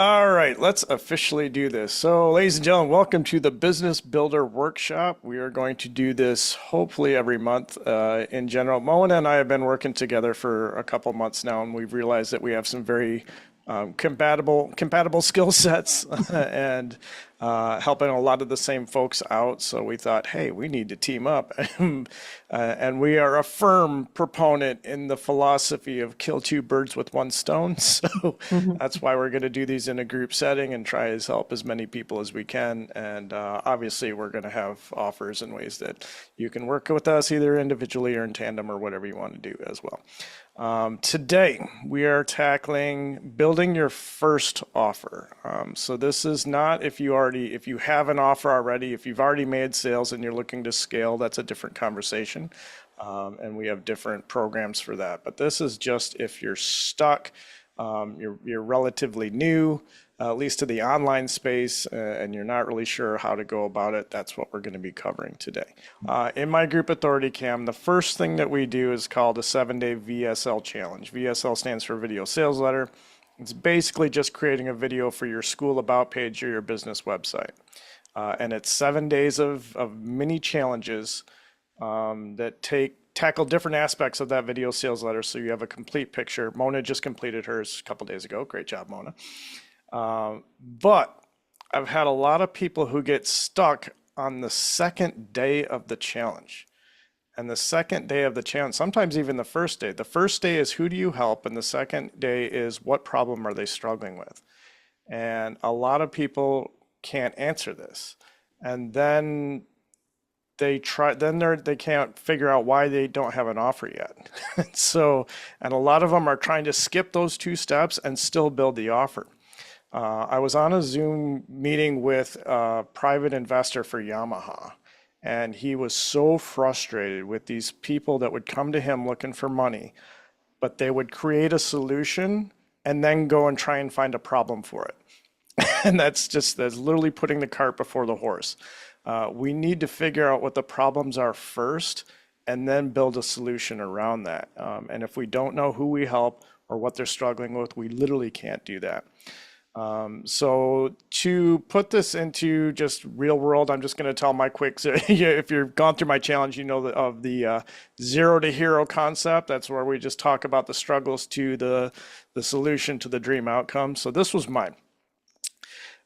All right, let's officially do this. So, ladies and gentlemen, welcome to the Business Builder Workshop. We are going to do this hopefully every month. In general, Mona and I have been working together for a couple months now, and we've realized that we have some very compatible skill sets and helping a lot of the same folks out. So we thought, hey, we need to team up. And we are a firm proponent in the philosophy of kill two birds with one stone. So Mhm. that's why we're going to do these in a group setting and try to help as many people as we can. And obviously, we're going to have offers and ways that you can work with us either individually or in tandem or whatever you want to do as well. Today, we are tackling building your first offer. So this is not if you have an offer already, if you've already made sales and you're looking to scale, that's a different conversation. And we have different programs for that. But this is just if you're stuck, you're relatively new, at least to the online space, and you're not really sure how to go about it. That's what we're going to be covering today. In my group Authority Cam, the first thing that we do is called a 7-day VSL challenge. VSL stands for Video Sales Letter. It's basically just creating a video for your school about page or your business website. And it's 7 days of mini challenges that tackle different aspects of that video sales letter so you have a complete picture. Mona just completed hers a couple days ago. Great job, Mona. But I've had a lot of people who get stuck on the second day of the challenge. And the second day of the challenge, sometimes even the first day. The first day is who do you help, and the second day is what problem are they struggling with? And a lot of people can't answer this. And then they can't figure out why they don't have an offer yet. So, and a lot of them are trying to skip those two steps and still build the offer. I was on a Zoom meeting with a private investor for Yamaha, and he was so frustrated with these people that would come to him looking for money, but they would create a solution and then go and try and find a problem for it. And that's literally putting the cart before the horse. We need to figure out what the problems are first and then build a solution around that. And if we don't know who we help or what they're struggling with, we literally can't do that. So to put this into just real world, I'm just going to tell my quick, if you've gone through my challenge, you know of the zero to hero concept. That's where we just talk about the struggles to the solution to the dream outcome. So this was mine.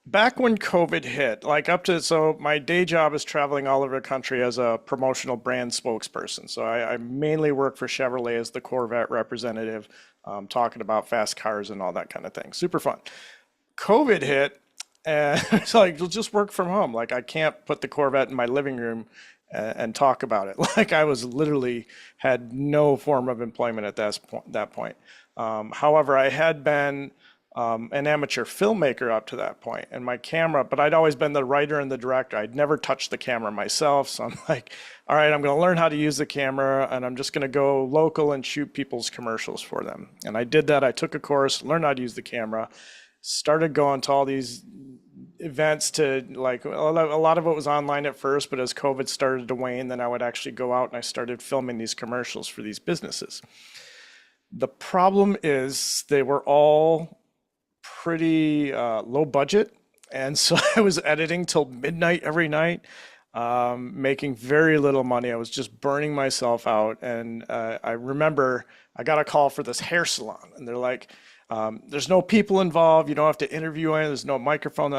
Back when COVID hit, so my day job is traveling all over the country as a promotional brand spokesperson. So I mainly work for Chevrolet as the Corvette representative, talking about fast cars and all that kind of thing. Super fun. COVID hit, and it's like, you'll just work from home. Like, I can't put the Corvette in my living room and talk about it. Like, I was literally had no form of employment at that point. However, I had been an amateur filmmaker up to that point, and my camera, but I'd always been the writer and the director. I'd never touched the camera myself. So I'm like, all right, I'm going to learn how to use the camera, and I'm just going to go local and shoot people's commercials for them. And I did that. I took a course, learned how to use the camera, started going to all these events to like a lot of it was online at first, but as COVID started to wane, then I would actually go out and I started filming these commercials for these businesses. The problem is they were all pretty low budget. And so I was editing till midnight every night, making very little money. I was just burning myself out. And I remember I got a call for this hair salon, and they're like, there's no people involved. You don't have to interview anyone. There's no microphone.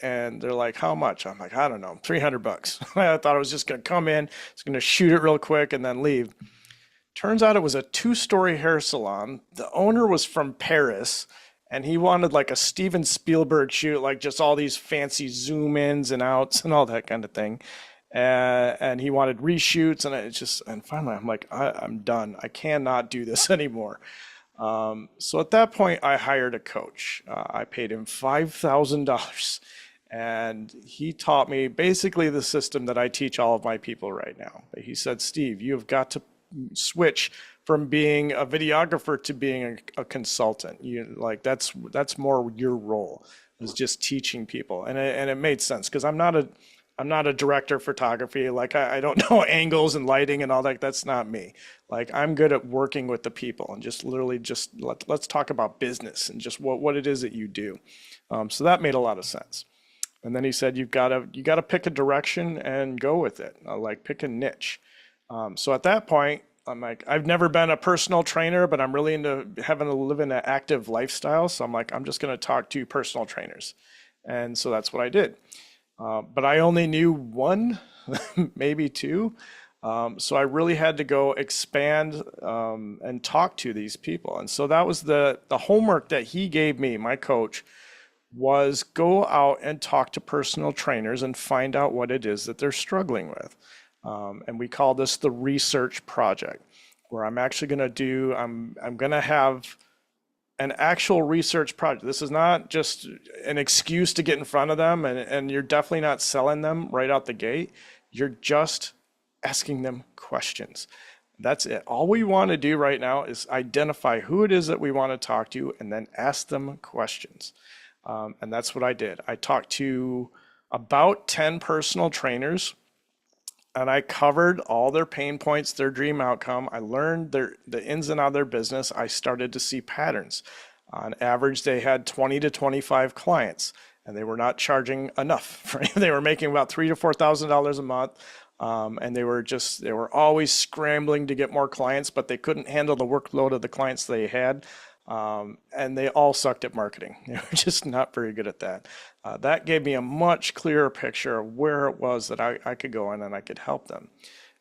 And they're like, how much? I'm like, I don't know, $300. I thought I was just going to come in, it's going to shoot it real quick and then leave. Turns out it was a 2-story hair salon. The owner was from Paris, and he wanted like a Steven Spielberg shoot, like just all these fancy zoom ins and outs and all that kind of thing. And he wanted reshoots, and finally I'm like, I'm done. I cannot do this anymore. So at that point, I hired a coach. I paid him $5,000, and he taught me basically the system that I teach all of my people right now. He said, Steve, you've got to switch from being a videographer to being a consultant. That's more your role, is just teaching people. And it made sense because I'm not I'm not a director of photography. Like I don't know angles and lighting and all that. That's not me. Like I'm good at working with the people and just literally just let's talk about business and just what it is that you do. So that made a lot of sense. And then he said, you gotta pick a direction and go with it. Like pick a niche. So at that point, I'm like, I've never been a personal trainer, but I'm really into having to live in an active lifestyle. So I'm like, I'm just gonna talk to personal trainers. And so that's what I did. But I only knew one, maybe two. So I really had to go expand and talk to these people. And so that was the homework that he gave me, my coach, was go out and talk to personal trainers and find out what it is that they're struggling with. And we call this the research project, where I'm actually going to do, I'm going to have an actual research project. This is not just an excuse to get in front of them, and you're definitely not selling them right out the gate. You're just asking them questions. That's it. All we want to do right now is identify who it is that we want to talk to and then ask them questions. And that's what I did. I talked to about 10 personal trainers and I covered all their pain points, their dream outcome. I learned the ins and outs of their business. I started to see patterns. On average, they had 20 to 25 clients, and they were not charging enough. They were making about $3,000 to $4,000 a month, and they were always scrambling to get more clients, but they couldn't handle the workload of the clients they had. And they all sucked at marketing. They were just not very good at that. That gave me a much clearer picture of where it was that I could go in and I could help them.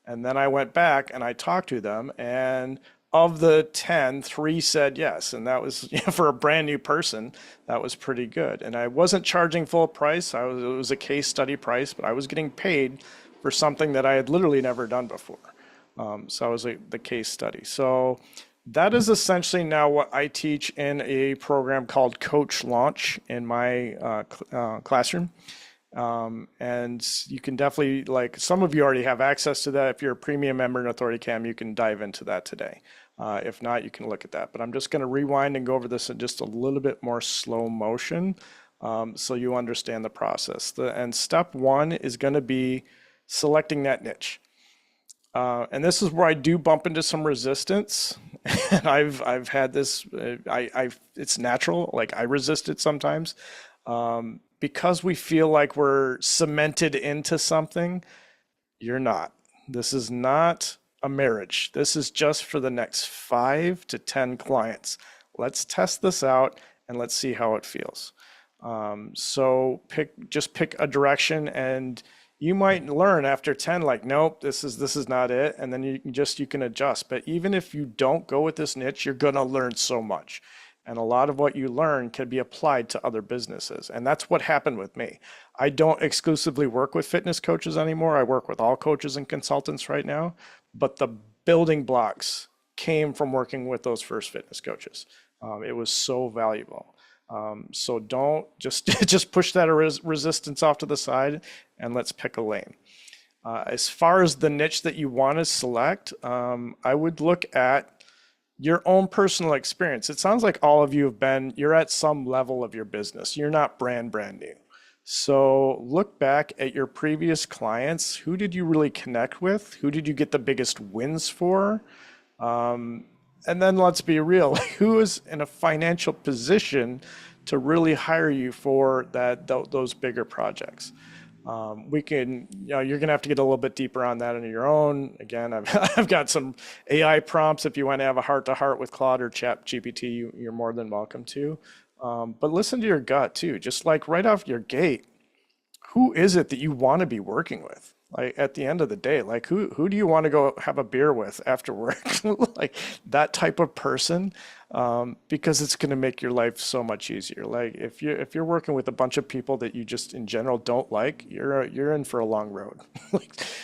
And then I went back and I talked to them, and of the 10, 3 said yes. And that was, for a brand new person, that was pretty good. And I wasn't charging full price. It was a case study price, but I was getting paid for something that I had literally never done before. So I was the case study. So that is essentially now what I teach in a program called Coach Launch in my classroom. And you can definitely, like, some of you already have access to that. If you're a premium member in Authority Cam, you can dive into that today. If not, you can look at that. But I'm just going to rewind and go over this in just a little bit more slow motion, so you understand the process. And step one is going to be selecting that niche. And this is where I do bump into some resistance. And I've had this, it's natural, like I resist it sometimes. Because we feel like we're cemented into something, you're not. This is not a marriage. This is just for the next 5 to 10 clients. Let's test this out and let's see how it feels. So just pick a direction, and you might learn after 10, like, nope, this is not it. And then you can adjust. But even if you don't go with this niche, you're gonna learn so much. And a lot of what you learn can be applied to other businesses. And that's what happened with me. I don't exclusively work with fitness coaches anymore. I work with all coaches and consultants right now. But the building blocks came from working with those first fitness coaches. It was so valuable. So don't just push that resistance off to the side and let's pick a lane. As far as the niche that you want to select, I would look at your own personal experience. It sounds like all of you you're at some level of your business. You're not brand new. So look back at your previous clients. Who did you really connect with? Who did you get the biggest wins for? And then let's be real, who is in a financial position to really hire you for those bigger projects? You're going to have to get a little bit deeper on that on your own. Again, I've got some AI prompts. If you want to have a heart-to-heart with Claude or ChatGPT, you're more than welcome to. But listen to your gut too. Just like right off your gate, who is it that you want to be working with? Like at the end of the day, like who do you want to go have a beer with after work? Like that type of person, because it's going to make your life so much easier. Like if you're working with a bunch of people that you just in general don't like, you're in for a long road.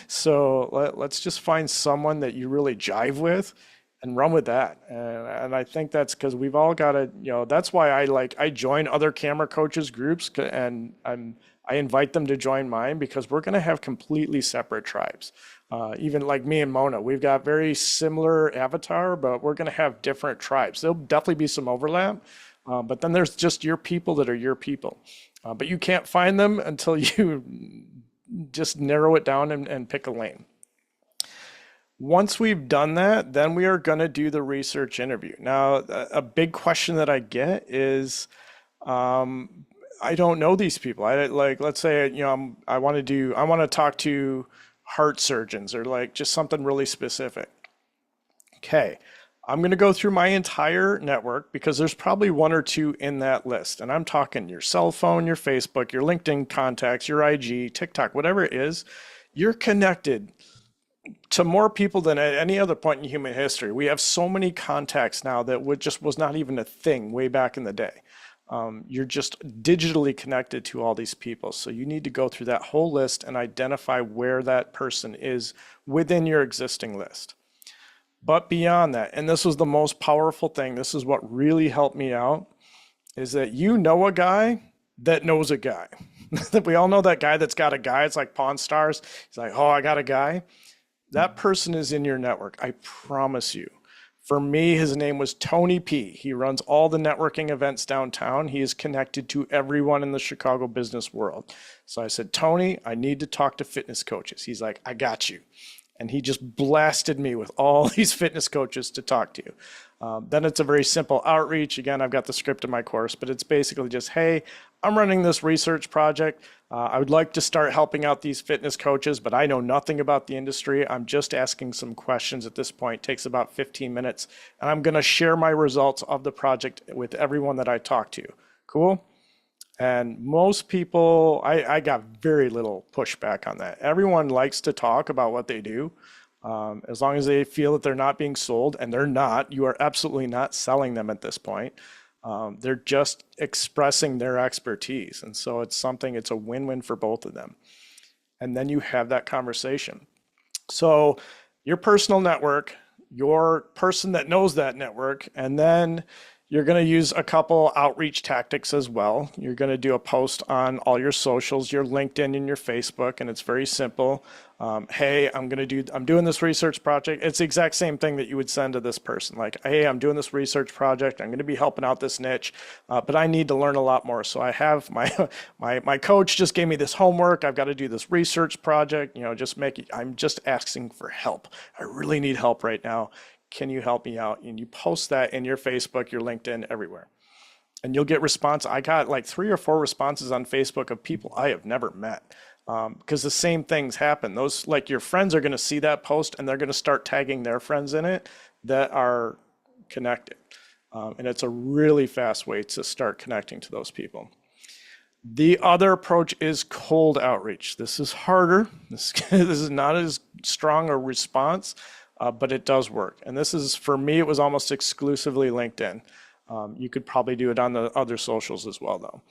So let's just find someone that you really jive with and run with that. And I think that's because we've all got to, that's why I join other camera coaches groups, and I invite them to join mine, because we're going to have completely separate tribes. Even like me and Mona, we've got very similar avatar, but we're going to have different tribes. There'll definitely be some overlap, but then there's just your people that are your people. But you can't find them until you just narrow it down and pick a lane. Once we've done that, then we are going to do the research interview. Now, a big question that I get is, I don't know these people. I like, let's say, I want to talk to heart surgeons or like just something really specific. Okay, I'm going to go through my entire network because there's probably one or two in that list. And I'm talking your cell phone, your Facebook, your LinkedIn contacts, your IG, TikTok, whatever it is. You're connected to more people than at any other point in human history. We have so many contacts now that was not even a thing way back in the day. You're just digitally connected to all these people. So you need to go through that whole list and identify where that person is within your existing list. But beyond that, and this was the most powerful thing, this is what really helped me out, is that you know a guy that knows a guy. We all know that guy that's got a guy. It's like Pawn Stars. He's like, oh, I got a guy. That person is in your network, I promise you. For me, his name was Tony P. He runs all the networking events downtown. He is connected to everyone in the Chicago business world. So I said, Tony, I need to talk to fitness coaches. He's like, I got you. And he just blasted me with all these fitness coaches to talk to. Then it's a very simple outreach. Again, I've got the script in my course, but it's basically just, hey, I'm running this research project. I would like to start helping out these fitness coaches, but I know nothing about the industry. I'm just asking some questions at this point. It takes about 15 minutes, and I'm going to share my results of the project with everyone that I talk to. Cool? And most people, I got very little pushback on that. Everyone likes to talk about what they do. As long as they feel that they're not being sold, and they're not, you are absolutely not selling them at this point. They're just expressing their expertise. And so it's a win-win for both of them. And then you have that conversation. So your personal network, your person that knows that network, and then you're going to use a couple outreach tactics as well. You're going to do a post on all your socials, your LinkedIn and your Facebook, and it's very simple. Hey, I'm doing this research project. It's the exact same thing that you would send to this person. Like, hey, I'm doing this research project. I'm going to be helping out this niche, but I need to learn a lot more. So I have my coach just gave me this homework. I've got to do this research project. I'm just asking for help. I really need help right now. Can you help me out? And you post that in your Facebook, your LinkedIn, everywhere. And you'll get response. I got like 3 or 4 responses on Facebook of people I have never met. Because the same things happen. Those, like, your friends are going to see that post and they're going to start tagging their friends in it that are connected. And it's a really fast way to start connecting to those people. The other approach is cold outreach. This is harder. This is not as strong a response. But it does work. And this is, for me, it was almost exclusively LinkedIn. You could probably do it on the other socials as well, though.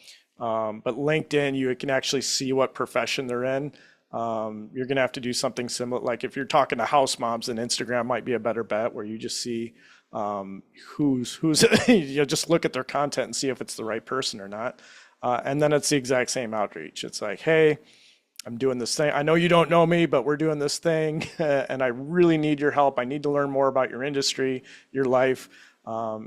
But LinkedIn, you can actually see what profession they're in. You're going to have to do something similar. Like if you're talking to house moms, then Instagram might be a better bet, where you just see who's just look at their content and see if it's the right person or not. And then it's the exact same outreach. It's like, hey, I'm doing this thing. I know you don't know me, but we're doing this thing and I really need your help. I need to learn more about your industry, your life.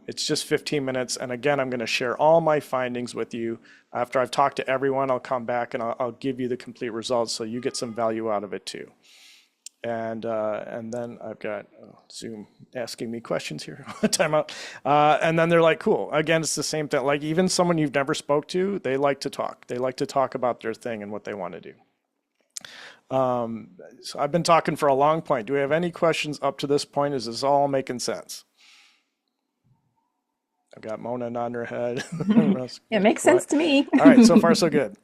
It's just 15 minutes. And again, I'm going to share all my findings with you. After I've talked to everyone, I'll come back and I'll give you the complete results so you get some value out of it too. And then I've got Zoom asking me questions here. Time out. And then they're like, cool. Again, it's the same thing. Like even someone you've never spoke to, they like to talk. They like to talk about their thing and what they want to do. So I've been talking for a long point. Do we have any questions up to this point? Is this all making sense? I've got Mona nodding her head. It makes sense to me. All right, so far so good.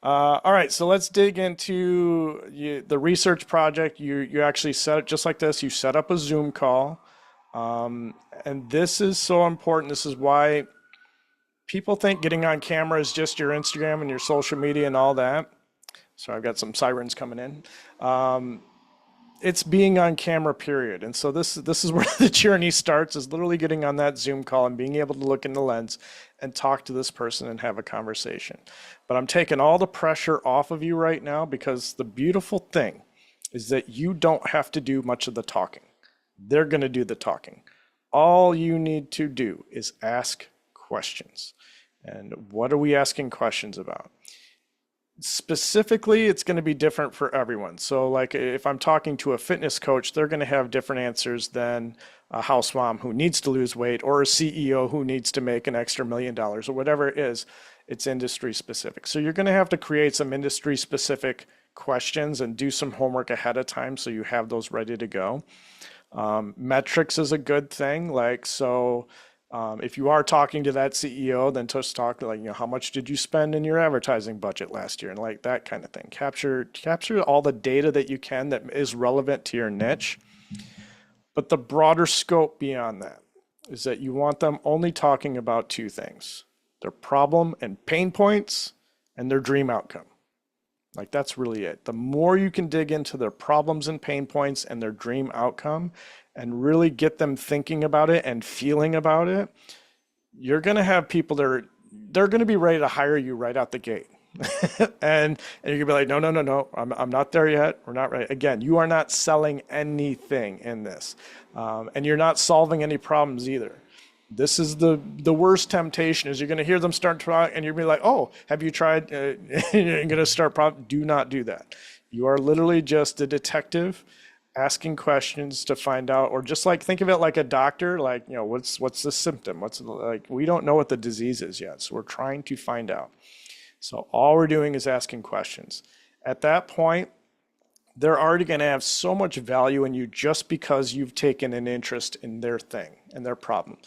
All right, so let's dig into the research project. You actually set it just like this. You set up a Zoom call. And this is so important. This is why people think getting on camera is just your Instagram and your social media and all that. So I've got some sirens coming in. It's being on camera, period. And so this is where the journey starts, is literally getting on that Zoom call and being able to look in the lens and talk to this person and have a conversation. But I'm taking all the pressure off of you right now, because the beautiful thing is that you don't have to do much of the talking. They're going to do the talking. All you need to do is ask questions. And what are we asking questions about? Specifically, it's going to be different for everyone. So, like if I'm talking to a fitness coach, they're going to have different answers than a house mom who needs to lose weight or a CEO who needs to make an extra $1 million or whatever it is. It's industry specific. So, you're going to have to create some industry specific questions and do some homework ahead of time so you have those ready to go. Metrics is a good thing. If you are talking to that CEO, then just talk like, how much did you spend in your advertising budget last year and like that kind of thing. Capture all the data that you can that is relevant to your niche. But the broader scope beyond that is that you want them only talking about two things: their problem and pain points and their dream outcome. Like that's really it. The more you can dig into their problems and pain points and their dream outcome and really get them thinking about it and feeling about it, you're going to have people that they're going to be ready to hire you right out the gate. and you're going to be like, no, I'm not there yet. We're not ready. Again, you are not selling anything in this. And you're not solving any problems either. This is the worst temptation is you're going to hear them start to talk and you're going to be like, oh, have you tried? You're going to start problem. Do not do that. You are literally just a detective asking questions to find out, or just like think of it like a doctor, like, what's the symptom? We don't know what the disease is yet. So we're trying to find out. So all we're doing is asking questions. At that point, they're already going to have so much value in you just because you've taken an interest in their thing and their problem.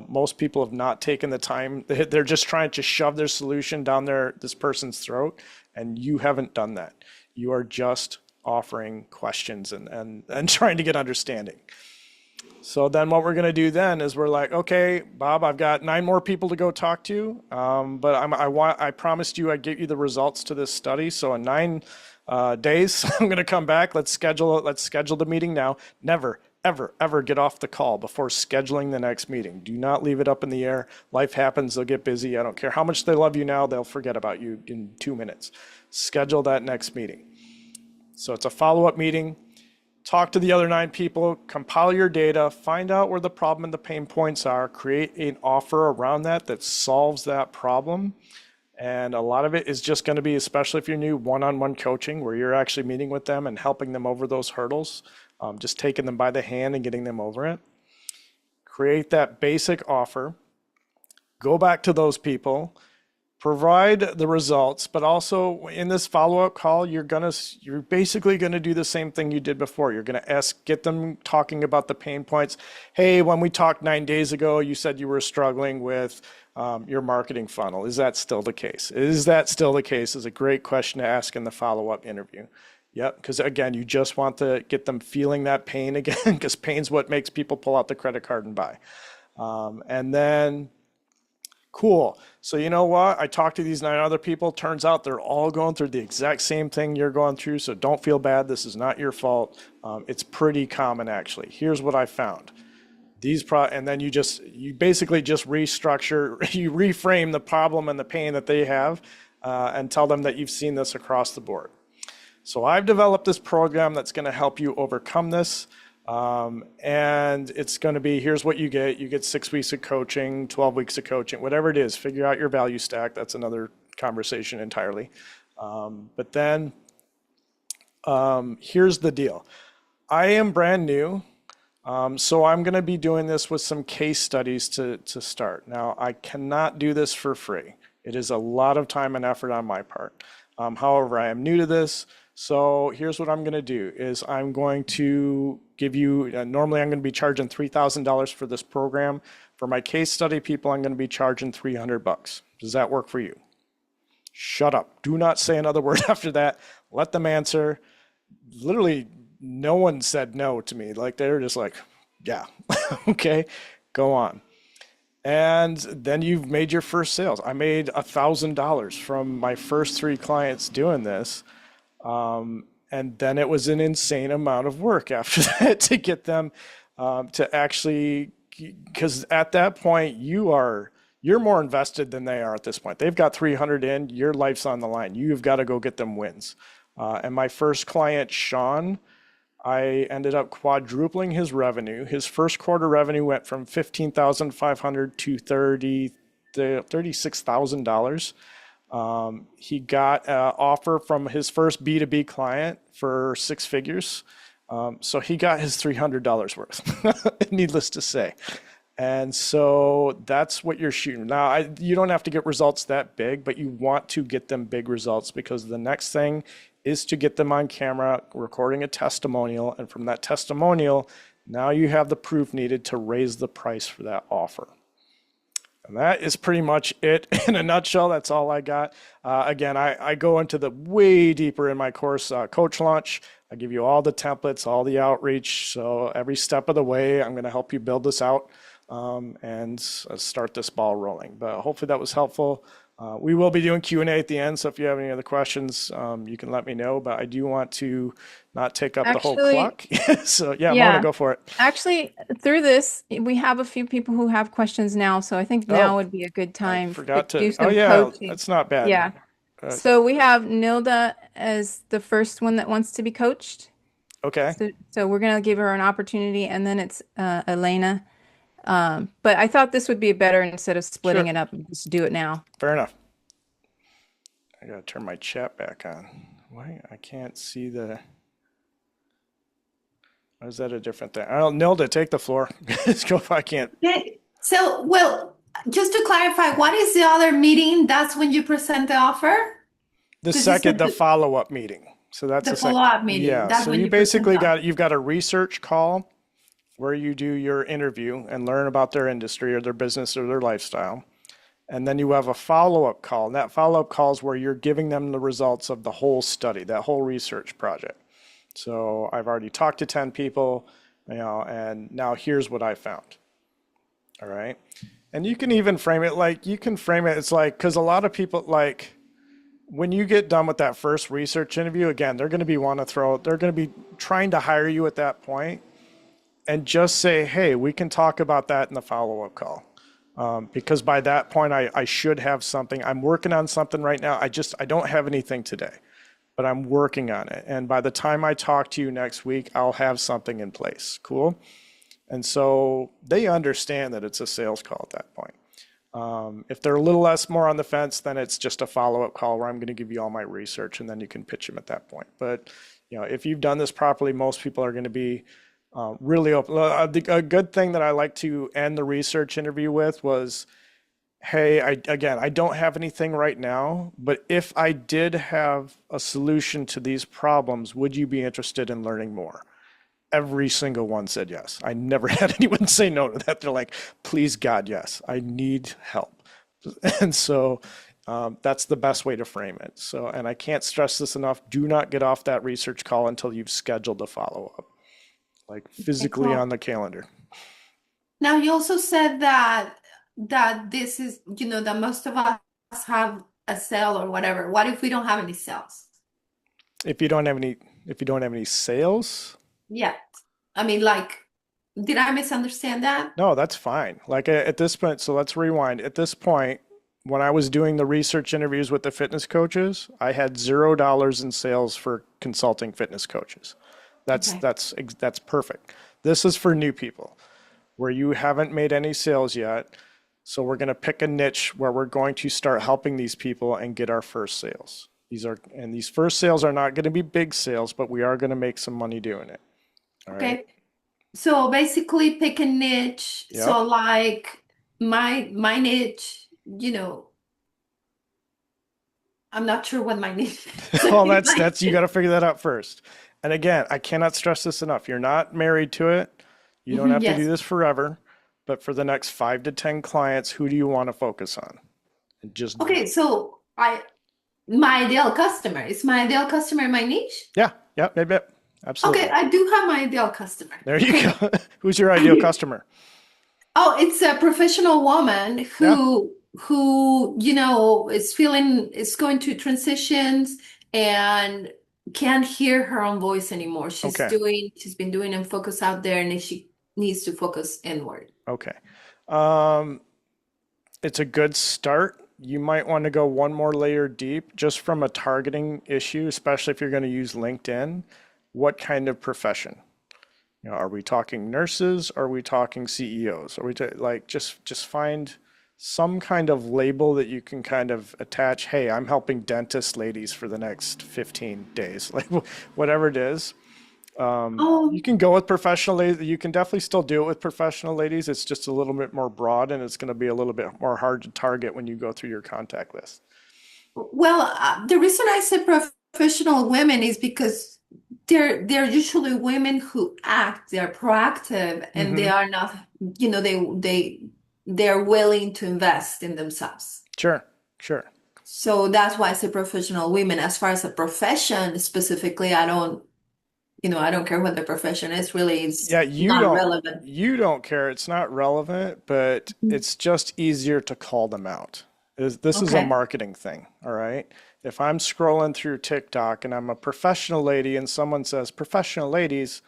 Most people have not taken the time. They're just trying to shove their solution down this person's throat, and you haven't done that. You are just offering questions and trying to get understanding. So then what we're going to do then is we're like, okay, Bob, I've got 9 more people to go talk to, but I promised you I'd get you the results to this study. So in 9 days, I'm going to come back. Let's schedule the meeting now. Never, ever get off the call before scheduling the next meeting. Do not leave it up in the air. Life happens. They'll get busy. I don't care how much they love you now. They'll forget about you in 2 minutes. Schedule that next meeting. So it's a follow-up meeting. Talk to the other 9 people, compile your data, find out where the problem and the pain points are, create an offer around that solves that problem. And a lot of it is just going to be, especially if you're new, one-on-one coaching where you're actually meeting with them and helping them over those hurdles, just taking them by the hand and getting them over it. Create that basic offer, go back to those people, provide the results, but also in this follow-up call, you're basically gonna do the same thing you did before. You're gonna get them talking about the pain points. Hey, when we talked 9 days ago, you said you were struggling with your marketing funnel. Is that still the case? Is that still the case? Is a great question to ask in the follow-up interview. Yep, because again, you just want to get them feeling that pain again, because pain's what makes people pull out the credit card and buy. And then cool. So you know what? I talked to these 9 other people. Turns out they're all going through the exact same thing you're going through. So don't feel bad. This is not your fault. It's pretty common, actually. Here's what I found. And then you basically just restructure, you reframe the problem and the pain that they have, and tell them that you've seen this across the board. So I've developed this program that's going to help you overcome this. And it's going to be, here's what you get. You get 6 weeks of coaching, 12 weeks of coaching, whatever it is. Figure out your value stack. That's another conversation entirely. But then here's the deal. I am brand new. So I'm going to be doing this with some case studies to start. Now, I cannot do this for free. It is a lot of time and effort on my part. However, I am new to this. So here's what I'm going to do is I'm going to give you, normally I'm going to be charging $3,000 for this program. For my case study people, I'm going to be charging $300. Does that work for you? Shut up. Do not say another word after that. Let them answer. Literally, no one said no to me. Like they're just like, yeah, okay, go on. And then you've made your first sales. I made $1,000 from my first 3 clients doing this. And then it was an insane amount of work after that to get them to actually, because at that point you're more invested than they are at this point. They've got 300 in, your life's on the line. You've got to go get them wins. And my first client, Sean, I ended up quadrupling his revenue. His first quarter revenue went from $15,500 to $36,000. He got an offer from his first B2B client for 6 figures. So he got his $300 worth, needless to say. And so that's what you're shooting. Now, you don't have to get results that big, but you want to get them big results because the next thing is to get them on camera, recording a testimonial. And from that testimonial, now you have the proof needed to raise the price for that offer. And that is pretty much it in a nutshell. That's all I got. Again, I go into the way deeper in my course, Coach Launch. I give you all the templates, all the outreach. So every step of the way, I'm going to help you build this out and start this ball rolling. But hopefully that was helpful. We will be doing Q&A at the end. So if you have any other questions, you can let me know. But I do want to not take up the whole clock. So yeah, Mona, go for it. Actually, through this, we have a few people who have questions now. So I think now would be a good time to do some coaching. That's not bad. Yeah. So we have Nilda as the first one that wants to be coached. Okay. So we're going to give her an opportunity, and then it's Elena. But I thought this would be better instead of splitting it up and just do it now. Fair enough. I got to turn my chat back on. Why? I can't see the... Or is that a different thing? Nilda, take the floor. Let's go if I can't. Okay. So, well, just to clarify, what is the other meeting? That's when you present the offer? The follow-up meeting. So that's the follow-up meeting. Yeah. That's so when you basically you've got a research call where you do your interview and learn about their industry or their business or their lifestyle. And then you have a follow-up call. And that follow-up call is where you're giving them the results of the whole study, that whole research project. So I've already talked to 10 people, and now here's what I found. All right. And you can even frame it it's like, because a lot of people, like, when you get done with that first research interview, again, they're going to be trying to hire you at that point, and just say, hey, we can talk about that in the follow-up call. Because by that point, I should have something. I'm working on something right now. I don't have anything today, but I'm working on it. And by the time I talk to you next week, I'll have something in place. Cool? And so they understand that it's a sales call at that point. If they're a little more on the fence, then it's just a follow-up call where I'm going to give you all my research, and then you can pitch them at that point. But if you've done this properly, most people are going to be really open. A good thing that I like to end the research interview with was, hey, I don't have anything right now, but if I did have a solution to these problems, would you be interested in learning more? Every single one said yes. I never had anyone say no to that. They're like, please, God, yes, I need help. And so that's the best way to frame it. So, and I can't stress this enough, do not get off that research call until you've scheduled a follow-up, like physically on the calendar. Now, you also said that this is, that most of us have a sale or whatever. What if we don't have any sales? If you don't have any sales? Yeah. I mean, like, did I misunderstand that? No, that's fine. Like at this point, so let's rewind. At this point, when I was doing the research interviews with the fitness coaches, I had $0 in sales for consulting fitness coaches. That's perfect. This is for new people where you haven't made any sales yet. So we're going to pick a niche where we're going to start helping these people and get our first sales. These first sales are not going to be big sales, but we are going to make some money doing it. All Okay. right? So basically pick a niche. Yep. So like my niche, I'm not sure what my niche is. Well, that's you got to figure that out first. And again, I cannot stress this enough. You're not married to it. You don't have to do this forever. But for the next 5 to 10 clients, who do you want to focus on? And just so my ideal customer. Is my ideal customer my niche? Yeah, maybe. Absolutely. Okay, I do have my ideal customer. There you go. Who's your ideal customer? Oh, it's a professional woman who is going through transitions and can't hear her own voice anymore. She's been doing and focus out there, and she needs to focus inward. Okay. It's a good start. You might want to go one more layer deep just from a targeting issue, especially if you're going to use LinkedIn. What kind of profession? Are we talking nurses? Are we talking CEOs? Are we just find some kind of label that you can kind of attach. Hey, I'm helping dentist ladies for the next 15 days, like whatever it is. You Oh, can go with professional ladies. You can definitely still do it with professional ladies. It's just a little bit more broad and it's going to be a little bit more hard to target when you go through your contact list. well, the reason I say professional women is because they're usually women who act, they're proactive, and they Hmm. are not, they're willing to invest in themselves. Sure, sure. So that's why I say professional women. As far as a profession specifically, I don't care what the profession is, really, it's Yeah, not relevant. you don't care. It's not relevant, but it's just easier to call them out. This is a Okay. marketing thing, all right? If I'm scrolling through TikTok and I'm a professional lady and someone says professional ladies,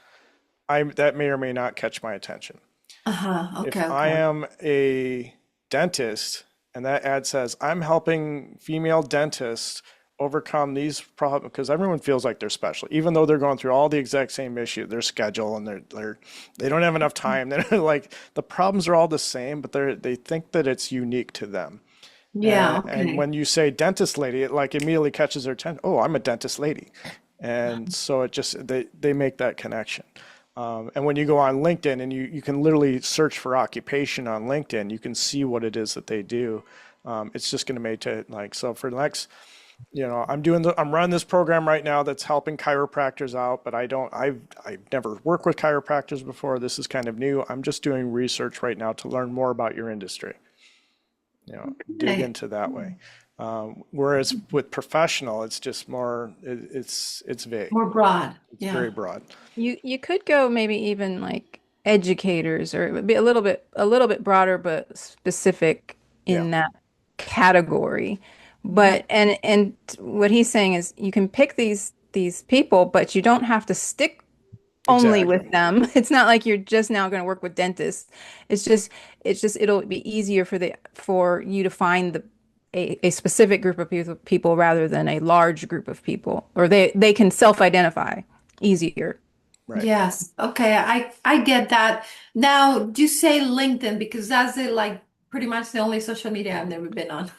that may or may not catch my attention. Uh-huh. If Okay, I okay. am a dentist and that ad says I'm helping female dentists overcome these problems because everyone feels like they're special, even though they're going through all the exact same issue, their schedule, and they don't have enough time. They're like the problems are all the same, but they think that it's unique to them. Yeah, And okay. when you say dentist lady, it like immediately catches their attention. Oh, I'm a dentist lady. And so it just, they make that connection. And when you go on LinkedIn and you can literally search for occupation on LinkedIn, you can see what it is that they do. It's just going to make it like, so for the next, I'm running this program right now that's helping chiropractors out, but I've never worked with chiropractors before. This is kind of new. I'm just doing research right now to learn more about your industry, dig Okay. into that way. Whereas with professional, it's just more, it's vague. More broad. It's very Yeah. broad. You could go maybe even like educators, or it would be a little bit broader but specific Yeah, in that category. Mhm. And what he's saying is you can pick these people, but you don't have to stick only with exactly. them. It's not like you're just now going to work with dentists. It's just it'll be easier for you to find a specific group of people rather than a large group of people, or they can self-identify easier. Right. Yes. Okay. I get that. Now, do you say LinkedIn because that's like pretty much the only social media I've never been on.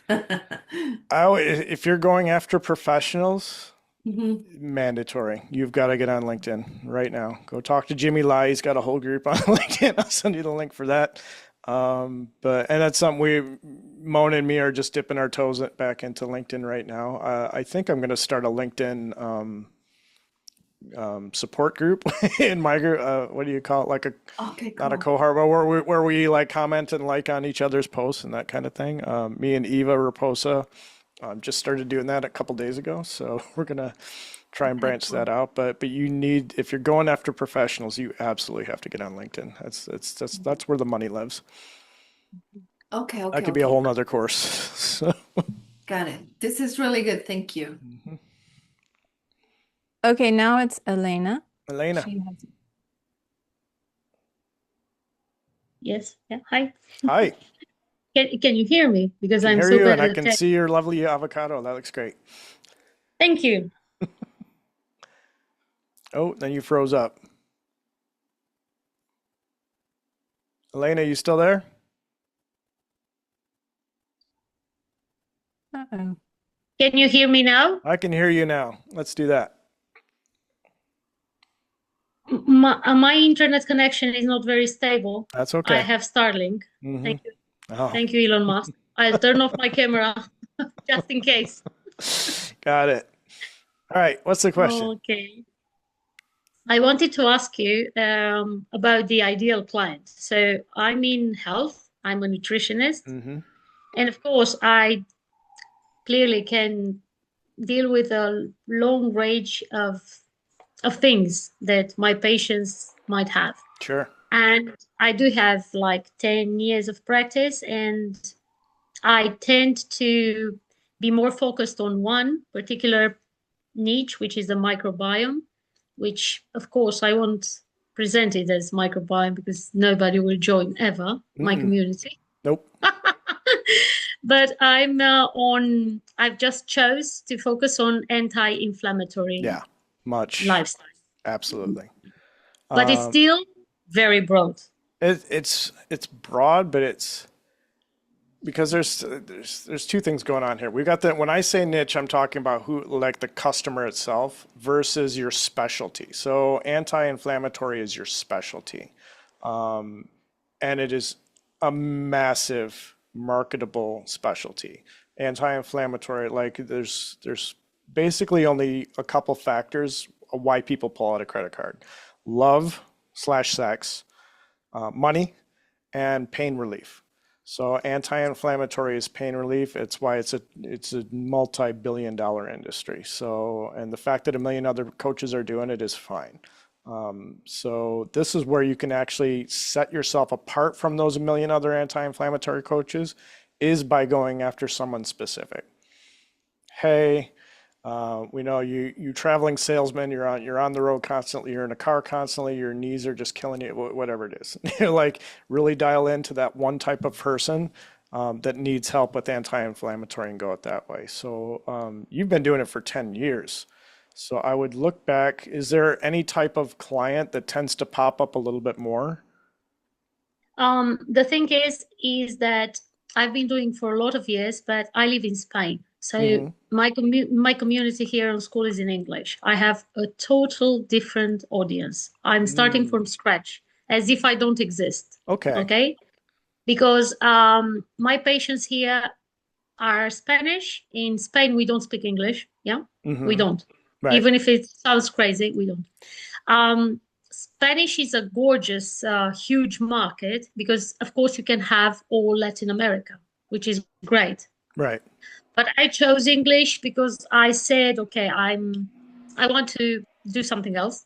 If you're going after professionals, hmm mandatory. You've got to get on LinkedIn right now. Go talk to Jimmy Lai. He's got a whole group on LinkedIn. I'll send you the link for that. And that's something Mona and me are just dipping our toes back into LinkedIn right now. I think I'm going to start a LinkedIn support group in my group. What do you call it? Like Okay, not a cool. cohort, but where we like comment and like on each other's posts and that kind of thing. Me and Eva Raposa just started doing that a couple days ago, so we're gonna try and Okay, branch cool. that out. But if you're going after professionals, you absolutely have to get on LinkedIn. That's where the money lives. Okay, That okay, could be a okay. whole nother course. So, Got it. This is really good. Thank you. mhm. Okay, now it's Elena. Elena, She has. Yes. Yeah. Hi. hi. Can you hear me? Because Can I'm hear so you, and bad I at can tech. see your lovely avocado. That looks great. Thank you. Oh, then you froze up. Elena, you still there? Uh-oh. Can you hear me now? I can hear you now. Let's do that. My internet connection is not very stable. That's I okay. have Starlink. Hmm. Thank you. Oh, Thank you, Elon Musk. I'll turn off my camera just in case. got it. All right. What's the question? Okay. I wanted to ask you about the ideal client. So I'm in health. I'm a nutritionist. Hmm. And of course, I clearly can deal with a long range of things that my patients might have. Sure. And I do have like 10 years of practice, and I tend to be more focused on one particular niche, which is the microbiome, which of course I won't present it as microbiome because nobody will join ever my Mm-mm. community. Nope. But I've just chose to focus on anti-inflammatory Yeah. Much. lifestyle. Absolutely. But it's Um, still very broad. it's broad, but because there's two things going on here. We've got the, when I say niche, I'm talking about who, like the customer itself versus your specialty. So anti-inflammatory is your specialty. And it is a massive marketable specialty. Anti-inflammatory, like there's basically only a couple factors of why people pull out a credit card. Love slash sex, money, and pain relief. So anti-inflammatory is pain relief. It's why it's a multi-billion-dollar industry. So, and the fact that a million other coaches are doing it is fine. So this is where you can actually set yourself apart from those a million other anti-inflammatory coaches, is by going after someone specific. Hey, we know you traveling salesman, you're on the road constantly, you're in a car constantly, your knees are just killing you, whatever it is. Like really dial into that one type of person that needs help with anti-inflammatory and go it that way. So you've been doing it for 10 years. So I would look back, is there any type of client that tends to pop up a little bit more? The thing is that I've been doing for a lot of years, but I live in Spain. So my community here on school is in English. I have a total different audience. I'm starting from scratch, as if I don't exist. Okay. Because my patients here are Spanish. In Spain, we don't speak English. Yeah, we don't. Right. Even if it sounds crazy, we don't. Spanish is a gorgeous, huge market because, of course, you can have all Latin America, which is great. Right. But I chose English because I said, okay, I want to do something else.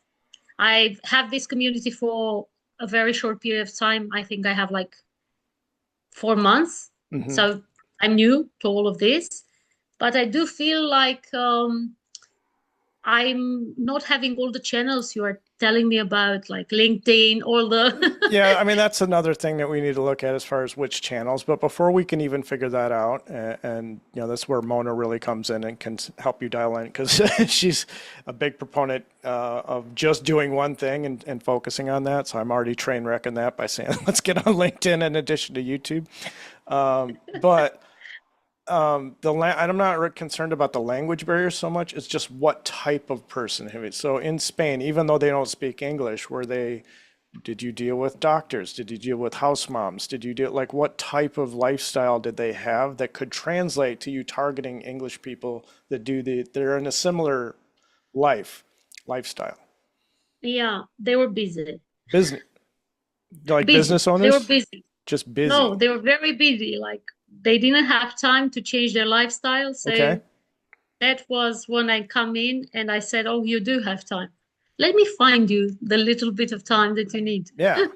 I have this community for a very short period of time. I think I have like 4 months. So I'm new to all of this, but I do feel like I'm not having all the channels you are telling me about, like LinkedIn, all the... Yeah, I mean, that's another thing that we need to look at as far as which channels. But before we can even figure that out, and you know, that's where Mona really comes in and can help you dial in, because she's a big proponent of just doing one thing and focusing on that. So I'm already train wrecking that by saying, let's get on LinkedIn in addition to YouTube. I'm not concerned about the language barrier so much. It's just what type of person. So in Spain, even though they don't speak English, did you deal with doctors? Did you deal with house moms? Did you deal, like, what type of lifestyle did they have that could translate to you targeting English people that they're in a similar lifestyle? Yeah, they were busy. Business, like busy. Business owners? They were busy. Just busy. No, they were very busy. Like, they didn't have time to change their lifestyle. So that was when I come in and I said, oh, you do have time. Let me find you the little bit of time that you need. Yeah.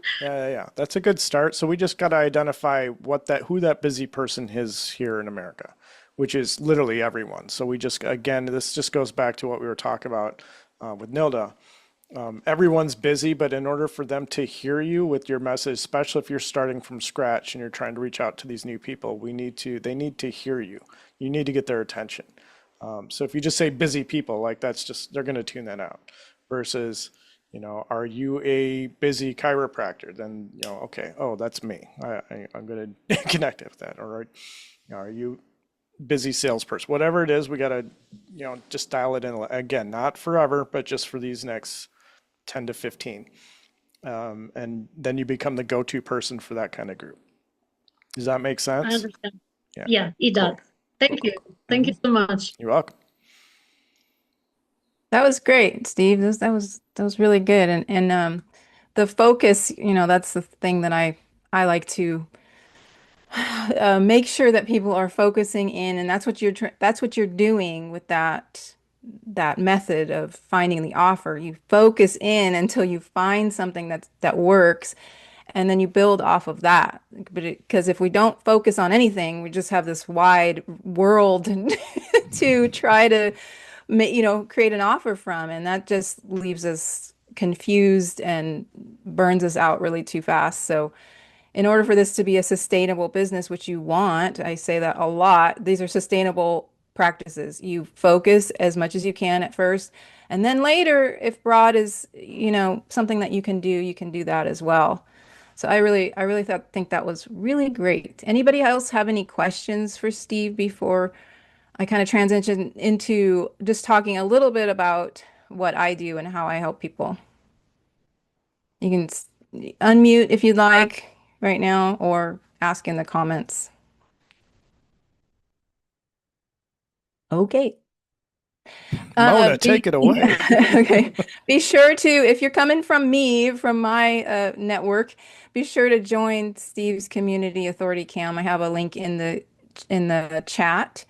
That's a good start. So we just got to identify who that busy person is here in America, which is literally everyone. So we just, again, this just goes back to what we were talking about with Nilda. Everyone's busy, but in order for them to hear you with your message, especially if you're starting from scratch and you're trying to reach out to these new people, they need to hear you. You need to get their attention. So if you just say busy people, like they're going to tune that out. Versus, you know, are you a busy chiropractor? Then, you know, okay, oh, that's me. I'm going to connect with that. Or, you know, are you busy salesperson? Whatever it is, we got to, you know, just dial it in. Again, not forever, but just for these next 10 to 15. And then you become the go-to person for that kind of group. Does that make sense? I understand. Yeah, it does. Cool. Thank you. Thank you so much. You're welcome. That was great, Steve. That was really good. And the focus, you know, that's the thing that I like to make sure that people are focusing in, and that's what you're doing with that method of finding the offer. You focus in until you find something that works, and then you build off of that. Because if we don't focus on anything, we just have this wide world to try to, you know, create an offer from, and that just leaves us confused and burns us out really too fast. So in order for this to be a sustainable business, which you want, I say that a lot, these are sustainable practices. You focus as much as you can at first, and then later, if broad is, you know, something that you can do that as well. So I really think that was really great. Anybody else have any questions for Steve before I kind of transition into just talking a little bit about what I do and how I help people? You can unmute if you'd like right now or ask in the comments. Okay. Mona, take it away. Okay. Be sure to, if you're coming from me, from my network, be sure to join Steve's Community Authority Cam. I have a link in the chat.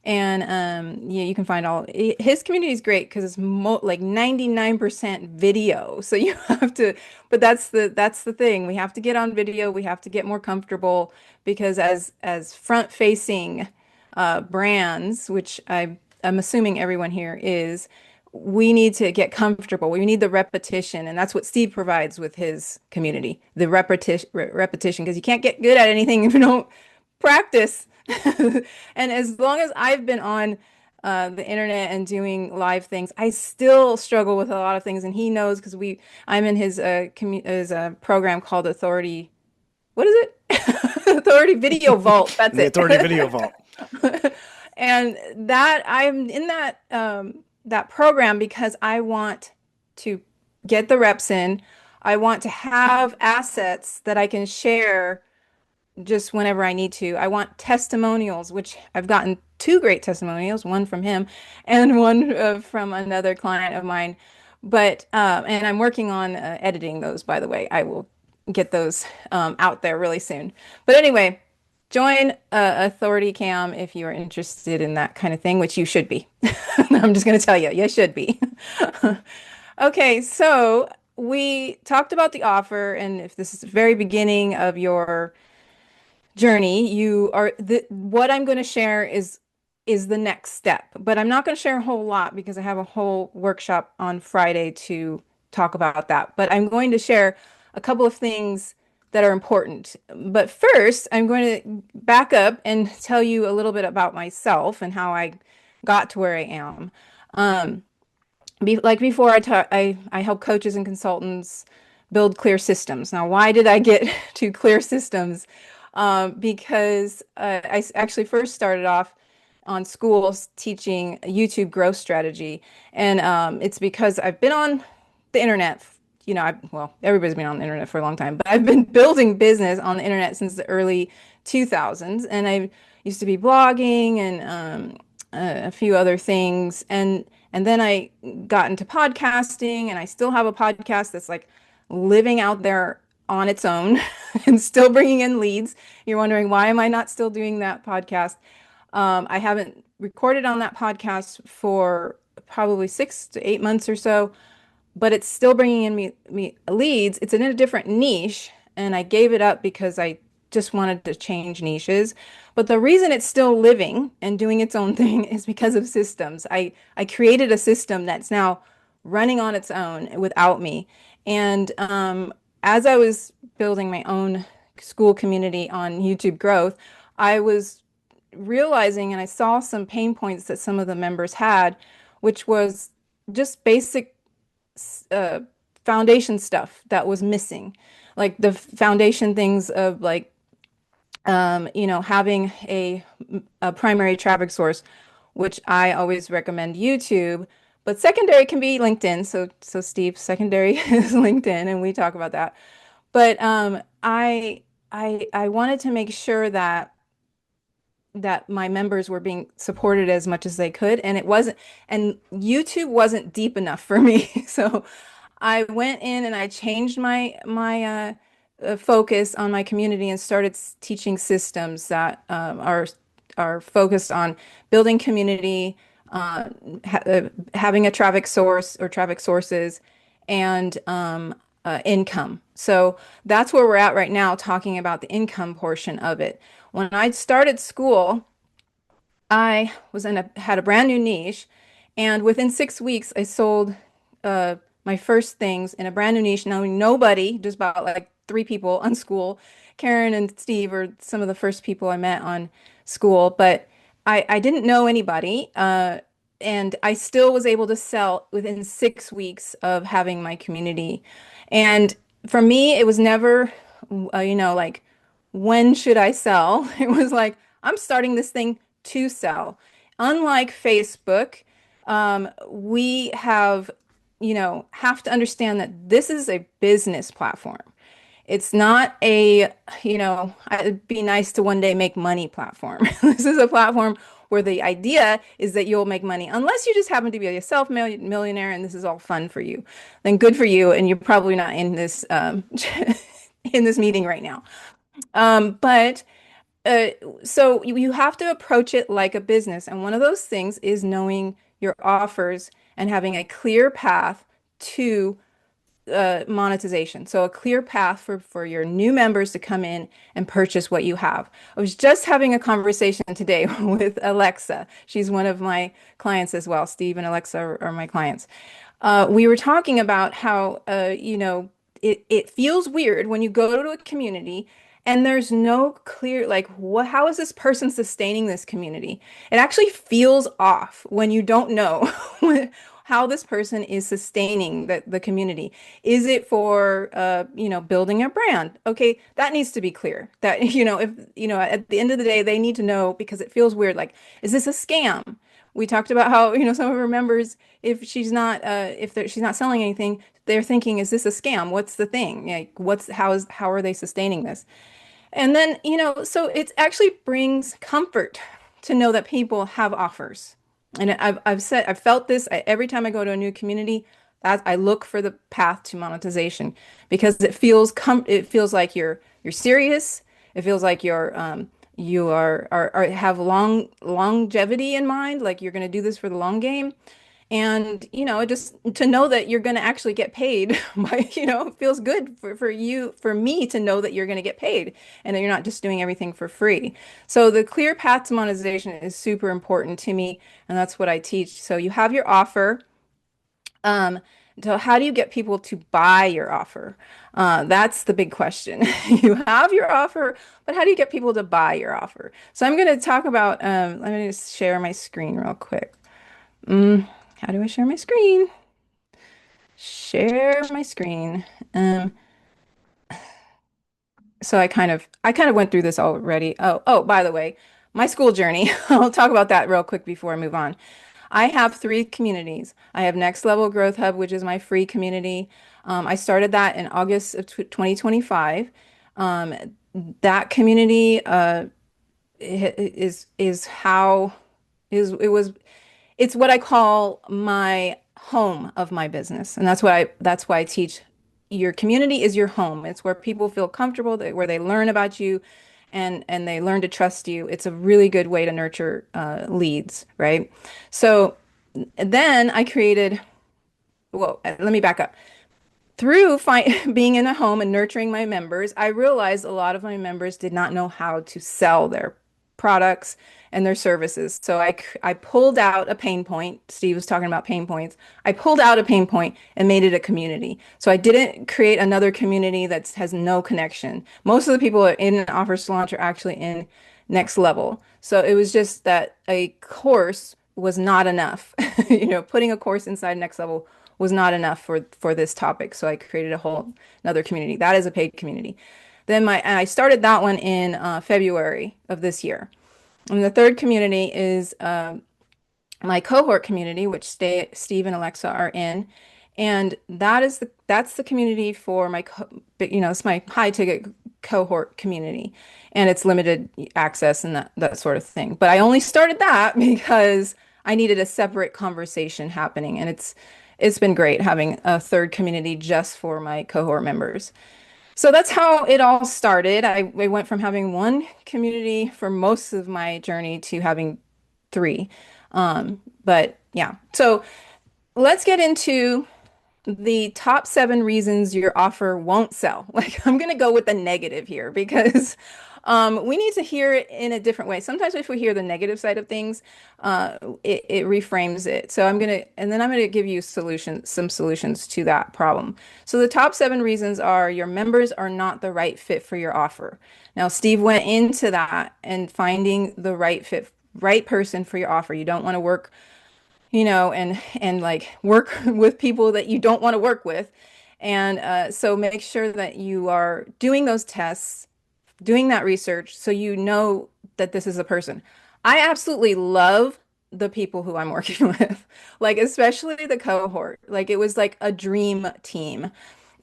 And yeah, you can find all his community is great because it's mo like 99% video. So you have to, but that's the thing. We have to get on video. We have to get more comfortable because as front-facing brands, which I'm assuming everyone here is, we need to get comfortable. We need the repetition, and that's what Steve provides with his community, the repetition, because you can't get good at anything if you don't practice. And as long as I've been on the internet and doing live things, I still struggle with a lot of things, and he knows because I'm in his program called Authority. What is it? Authority Video Vault. That's The it. Authority Video Vault. And that I'm in that program because I want to get the reps in. I want to have assets that I can share just whenever I need to. I want testimonials, which I've gotten two great testimonials, one from him and one from another client of mine. But and I'm working on editing those, by the way. I will get those out there really soon. But anyway, join Authority Cam if you are interested in that kind of thing, which you should be. I'm just going to tell you, you should be. Okay, so we talked about the offer, and if this is the very beginning of your journey, what I'm going to share is the next step, but I'm not going to share a whole lot because I have a whole workshop on Friday to talk about that. But I'm going to share a couple of things that are important. But first, I'm going to back up and tell you a little bit about myself and how I got to where I am. Like before, I help coaches and consultants build clear systems. Now, why did I get to clear systems? Because I actually first started off on schools teaching YouTube growth strategy, and it's because I've been on the internet. You know, well, everybody's been on the internet for a long time, but I've been building business on the internet since the early 2000s, and I used to be blogging and a few other things, and then I got into podcasting, and I still have a podcast that's like living out there on its own and still bringing in leads. You're wondering, why am I not still doing that podcast? I haven't recorded on that podcast for probably 6 to 8 months or so, but it's still bringing in me leads. It's in a different niche, and I gave it up because I just wanted to change niches. But the reason it's still living and doing its own thing is because of systems. I created a system that's now running on its own without me. And as I was building my own school community on YouTube growth, I was realizing, and I saw some pain points that some of the members had, which was just basic foundation stuff that was missing, like the foundation things of like having a primary traffic source, which I always recommend YouTube, but secondary can be LinkedIn. So Steve, secondary is LinkedIn, and we talk about that. But I wanted to make sure that my members were being supported as much as they could, and YouTube wasn't deep enough for me. So I went in and I changed my focus on my community and started teaching systems that are focused on building community, having a traffic source or traffic sources, and income. So that's where we're at right now, talking about the income portion of it. When I started school, I had a brand new niche, and within 6 weeks, I sold my first things in a brand new niche, knowing nobody, just about like 3 people on school. Karen and Steve are some of the first people I met on school, but I didn't know anybody, and I still was able to sell within 6 weeks of having my community. And for me, it was never like, when should I sell? It was like, I'm starting this thing to sell. Unlike Facebook, we have to understand that this is a business platform. It's not it'd be nice to one day make money platform. This is a platform where the idea is that you'll make money, unless you just happen to be a millionaire and this is all fun for you. Then good for you, and you're probably not in this in this meeting right now. But uh, so you have to approach it like a business, and one of those things is knowing your offers and having a clear path to monetization. So a clear path for your new members to come in and purchase what you have. I was just having a conversation today with Alexa. She's one of my clients as well. Steve and Alexa are my clients. We were talking about how, it feels weird when you go to a community and there's no clear, like, how is this person sustaining this community? It actually feels off when you don't know how this person is sustaining the community. Is it for, building a brand? Okay, that needs to be clear. That, if, at the end of the day, they need to know, because it feels weird. Like, is this a scam? We talked about how, some of our members, if she's not selling anything, they're thinking, is this a scam? What's the thing? Like, how are they sustaining this? And then, so it actually brings comfort to know that people have offers. And I've felt this every time I go to a new community, that I look for the path to monetization, because it feels like you're serious. It feels like you have longevity in mind, like you're going to do this for the long game. And, just to know that you're going to actually get paid by, it feels good for me to know that you're going to get paid and that you're not just doing everything for free. So the clear path to monetization is super important to me. And that's what I teach. So you have your offer. So how do you get people to buy your offer? That's the big question. You have your offer, but how do you get people to buy your offer? So I'm going to talk about, let me just share my screen real quick. How do I share my screen? Share my screen. So I kind of went through this already. Oh, by the way, my school journey. I'll talk about that real quick before I move on. I have three communities. I have Next Level Growth Hub, which is my free community. I started that in August of 2025. Um, that community is how is it was it's what I call my home of my business. And that's why I teach, your community is your home. It's where people feel comfortable, where they learn about you and they learn to trust you. It's a really good way to nurture leads, right? So then I created, well, let me back up. Through being in a home and nurturing my members, I realized a lot of my members did not know how to sell their products and their services. So I pulled out a pain point. Steve was talking about pain points. I pulled out a pain point and made it a community. So I didn't create another community that has no connection. Most of the people in Offers to Launch are actually in Next Level. So it was just that a course was not enough. Putting a course inside Next Level was not enough for this topic. So I created a whole another community. That is a paid community. And I started that one in February of this year. And the third community is my cohort community, which Steve and Alexa are in. And that's the community for it's my high ticket cohort community, and it's limited access and that sort of thing. But I only started that because I needed a separate conversation happening, and it's been great having a third community just for my cohort members. So that's how it all started. I went from having one community for most of my journey to having three. But yeah, so let's get into the top 7 reasons your offer won't sell. Like, I'm going to go with the negative here because we need to hear it in a different way. Sometimes if we hear the negative side of things, it reframes it. So I'm going to give you some solutions to that problem. So the top 7 reasons are: your members are not the right fit for your offer. Now, Steve went into that and finding the right person for your offer. You don't want to work, and like work with people that you don't want to work with. And so make sure that you are doing those tests, doing that research, so you know that this is a person. I absolutely love the people who I'm working with, like especially the cohort. Like it was like a dream team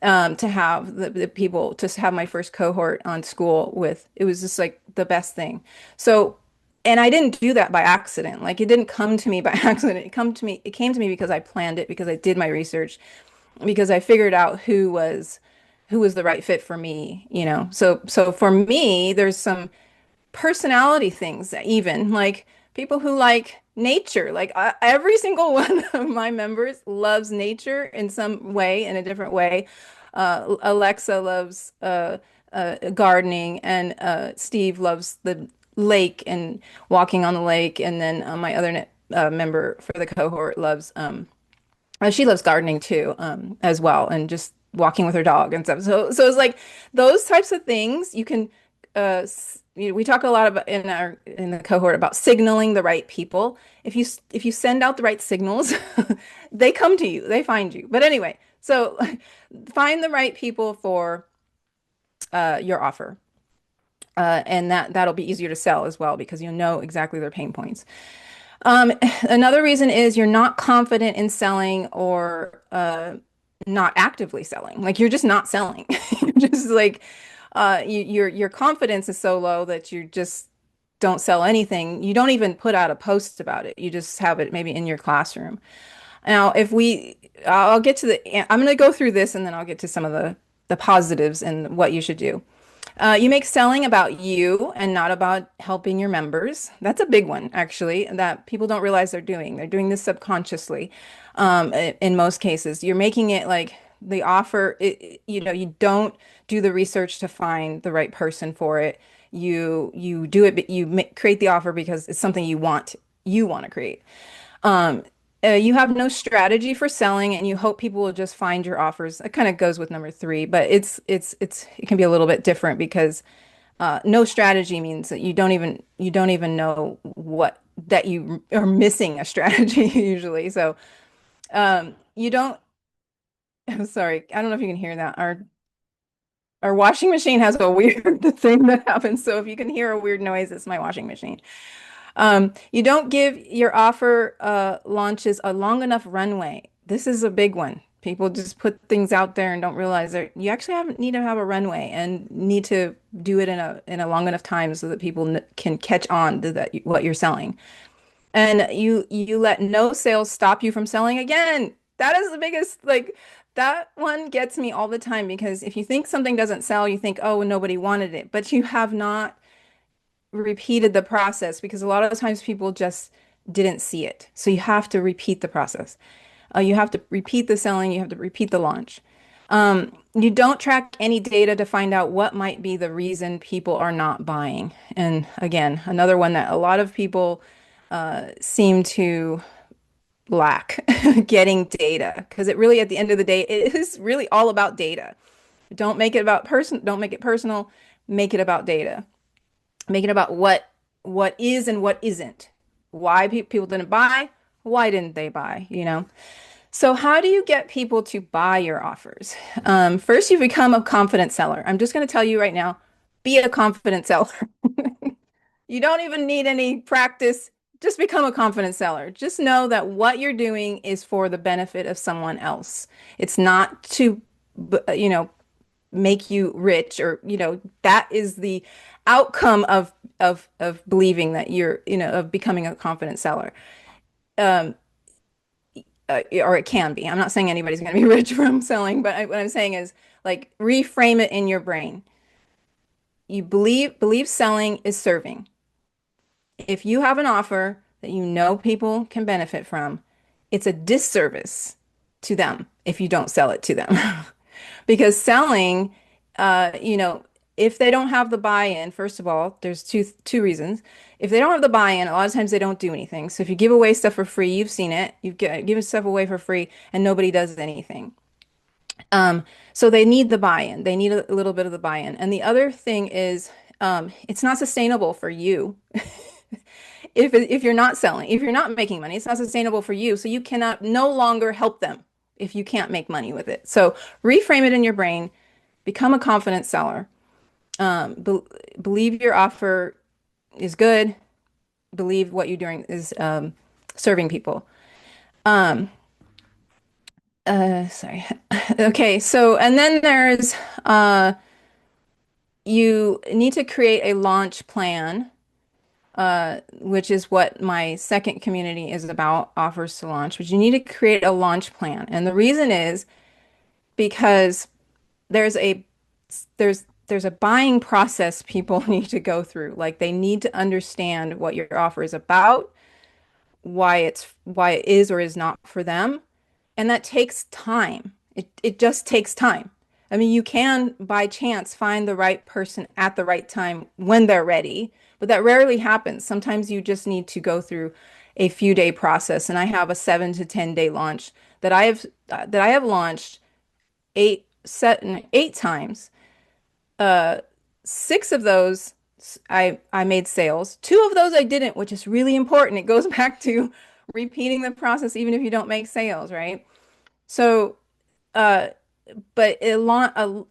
to have the people to have my first cohort on school with. It was just like the best thing. So, and I didn't do that by accident. Like it didn't come to me by accident. It came to me because I planned it, because I did my research, because I figured out who was the right fit for me, you know. So for me, there's some personality things that even like people who like nature. Like every single one of my members loves nature in some way, in a different way. Alexa loves gardening, and Steve loves the lake and walking on the lake. And then my other member for the cohort loves she loves gardening too, as well, and just walking with her dog and stuff. So it's like those types of things you can. We talk a lot about in the cohort about signaling the right people. If you send out the right signals, they come to you, they find you. But anyway, so find the right people for your offer. And that'll be easier to sell as well because you'll know exactly their pain points. Another reason is you're not confident in selling or not actively selling. Like you're just not selling. You're just like your confidence is so low that you just don't sell anything. You don't even put out a post about it. You just have it maybe in your classroom. Now, I'll get to I'm going to go through this and then I'll get to some of the positives and what you should do. You make selling about you and not about helping your members. That's a big one, actually, that people don't realize they're doing. They're doing this subconsciously, in most cases. You're making it like the offer, you know, you don't do the research to find the right person for it. You do it, but create the offer because it's something you want to create. Um, you have no strategy for selling, and you hope people will just find your offers. It kind of goes with number three, but it can be a little bit different because no strategy means that you don't even know what that you are missing a strategy usually. So you don't. I'm sorry, I don't know if you can hear that. Our washing machine has a weird thing that happens. So if you can hear a weird noise, it's my washing machine. You don't give your offer launches a long enough runway. This is a big one. People just put things out there and don't realize that you actually need to have a runway and need to do it in a long enough time so that people can catch on to what you're selling. And you let no sales stop you from selling again. That is the biggest, like that one gets me all the time because if you think something doesn't sell, you think, oh, nobody wanted it, but you have not repeated the process because a lot of times people just didn't see it. So you have to repeat the process. You have to repeat the selling, you have to repeat the launch. You don't track any data to find out what might be the reason people are not buying. And again, another one that a lot of people seem to lack getting data because it really, at the end of the day, it is really all about data. Don't make it personal, make it about data. Make it about what is and what isn't. Why people didn't buy, why didn't they buy, you know? So how do you get people to buy your offers? First, you become a confident seller. I'm just going to tell you right now, be a confident seller. You don't even need any practice. Just become a confident seller. Just know that what you're doing is for the benefit of someone else. It's not to, you know, make you rich or, you know, that is the outcome of believing that you're, you know, of becoming a confident seller. Um, or it can be. I'm not saying anybody's going to be rich from selling, but what I'm saying is like reframe it in your brain. You believe selling is serving. If you have an offer that you know people can benefit from, it's a disservice to them if you don't sell it to them. Because selling, you know, if they don't have the buy-in, first of all, there's two reasons. If they don't have the buy-in, a lot of times they don't do anything. So if you give away stuff for free, you've seen it. You've given stuff away for free and nobody does anything. So they need the buy-in. They need a little bit of the buy-in. And the other thing is, it's not sustainable for you. If you're not selling, if you're not making money, it's not sustainable for you. So you cannot no longer help them if you can't make money with it. So reframe it in your brain, become a confident seller. Be believe your offer is good. Believe what you're doing is serving people. Sorry. Okay, so and then there's you need to create a launch plan, which is what my second community is about, offers to launch. But you need to create a launch plan. And the reason is because there's a there's a buying process people need to go through. Like they need to understand what your offer is about, why it is or is not for them. And that takes time. It just takes time. I mean, you can by chance find the right person at the right time when they're ready, but that rarely happens. Sometimes you just need to go through a few day process. And I have a 7 to 10 day launch that I have launched eight times. 6 of those I made sales. 2 of those I didn't, which is really important. It goes back to repeating the process even if you don't make sales, right? So, uh, but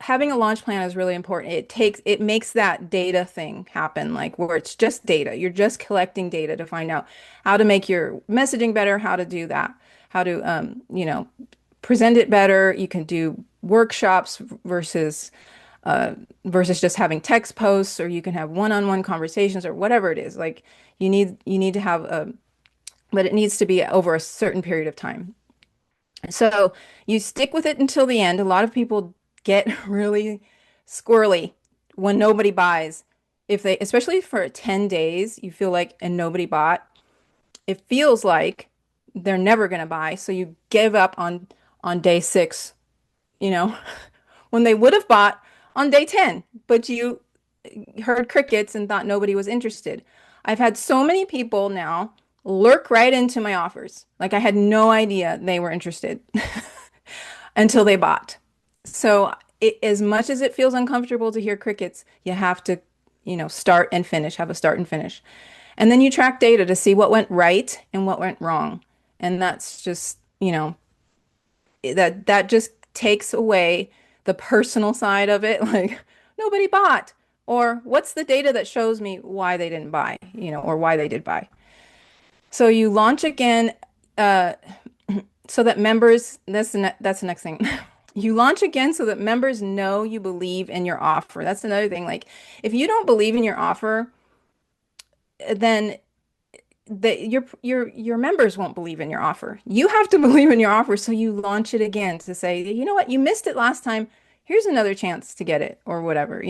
having a launch plan is really important. It makes that data thing happen, like where it's just data. You're just collecting data to find out how to make your messaging better, how to do that, how to present it better. You can do workshops versus just having text posts, or you can have one-on-one conversations or whatever it is. Like you need to have but it needs to be over a certain period of time. So you stick with it until the end. A lot of people get really squirrely when nobody buys. If they, especially for 10 days, you feel like, and nobody bought, it feels like they're never going to buy. So you give up on day 6, you know, when they would have bought on day 10, but you heard crickets and thought nobody was interested. I've had so many people now lurk right into my offers. Like I had no idea they were interested until they bought. So as much as it feels uncomfortable to hear crickets, you have to, start and finish, have a start and finish. And then you track data to see what went right and what went wrong. And that's just, that just takes away the personal side of it. Like nobody bought, or what's the data that shows me why they didn't buy, or why they did buy. So you launch again, so that members, that's the next thing. You launch again so that members know you believe in your offer. That's another thing. Like if you don't believe in your offer, then your members won't believe in your offer. You have to believe in your offer, so you launch it again to say, you know what, you missed it last time. Here's another chance to get it, or whatever.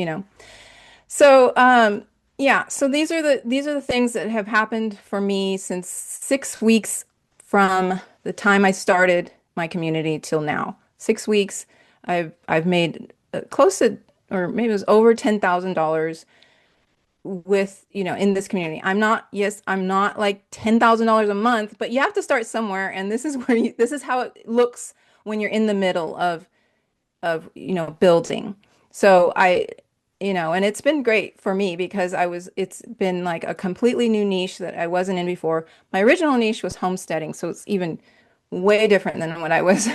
So yeah, so these are the things that have happened for me since 6 weeks from the time I started my community till now. 6 weeks, I've made close to, or maybe it was over $10,000 with, in this community. I'm not like $10,000 a month, but you have to start somewhere. And this is this is how it looks when you're in the middle of building. So and it's been great for me because it's been like a completely new niche that I wasn't in before. My original niche was homesteading, so it's even way different than what I was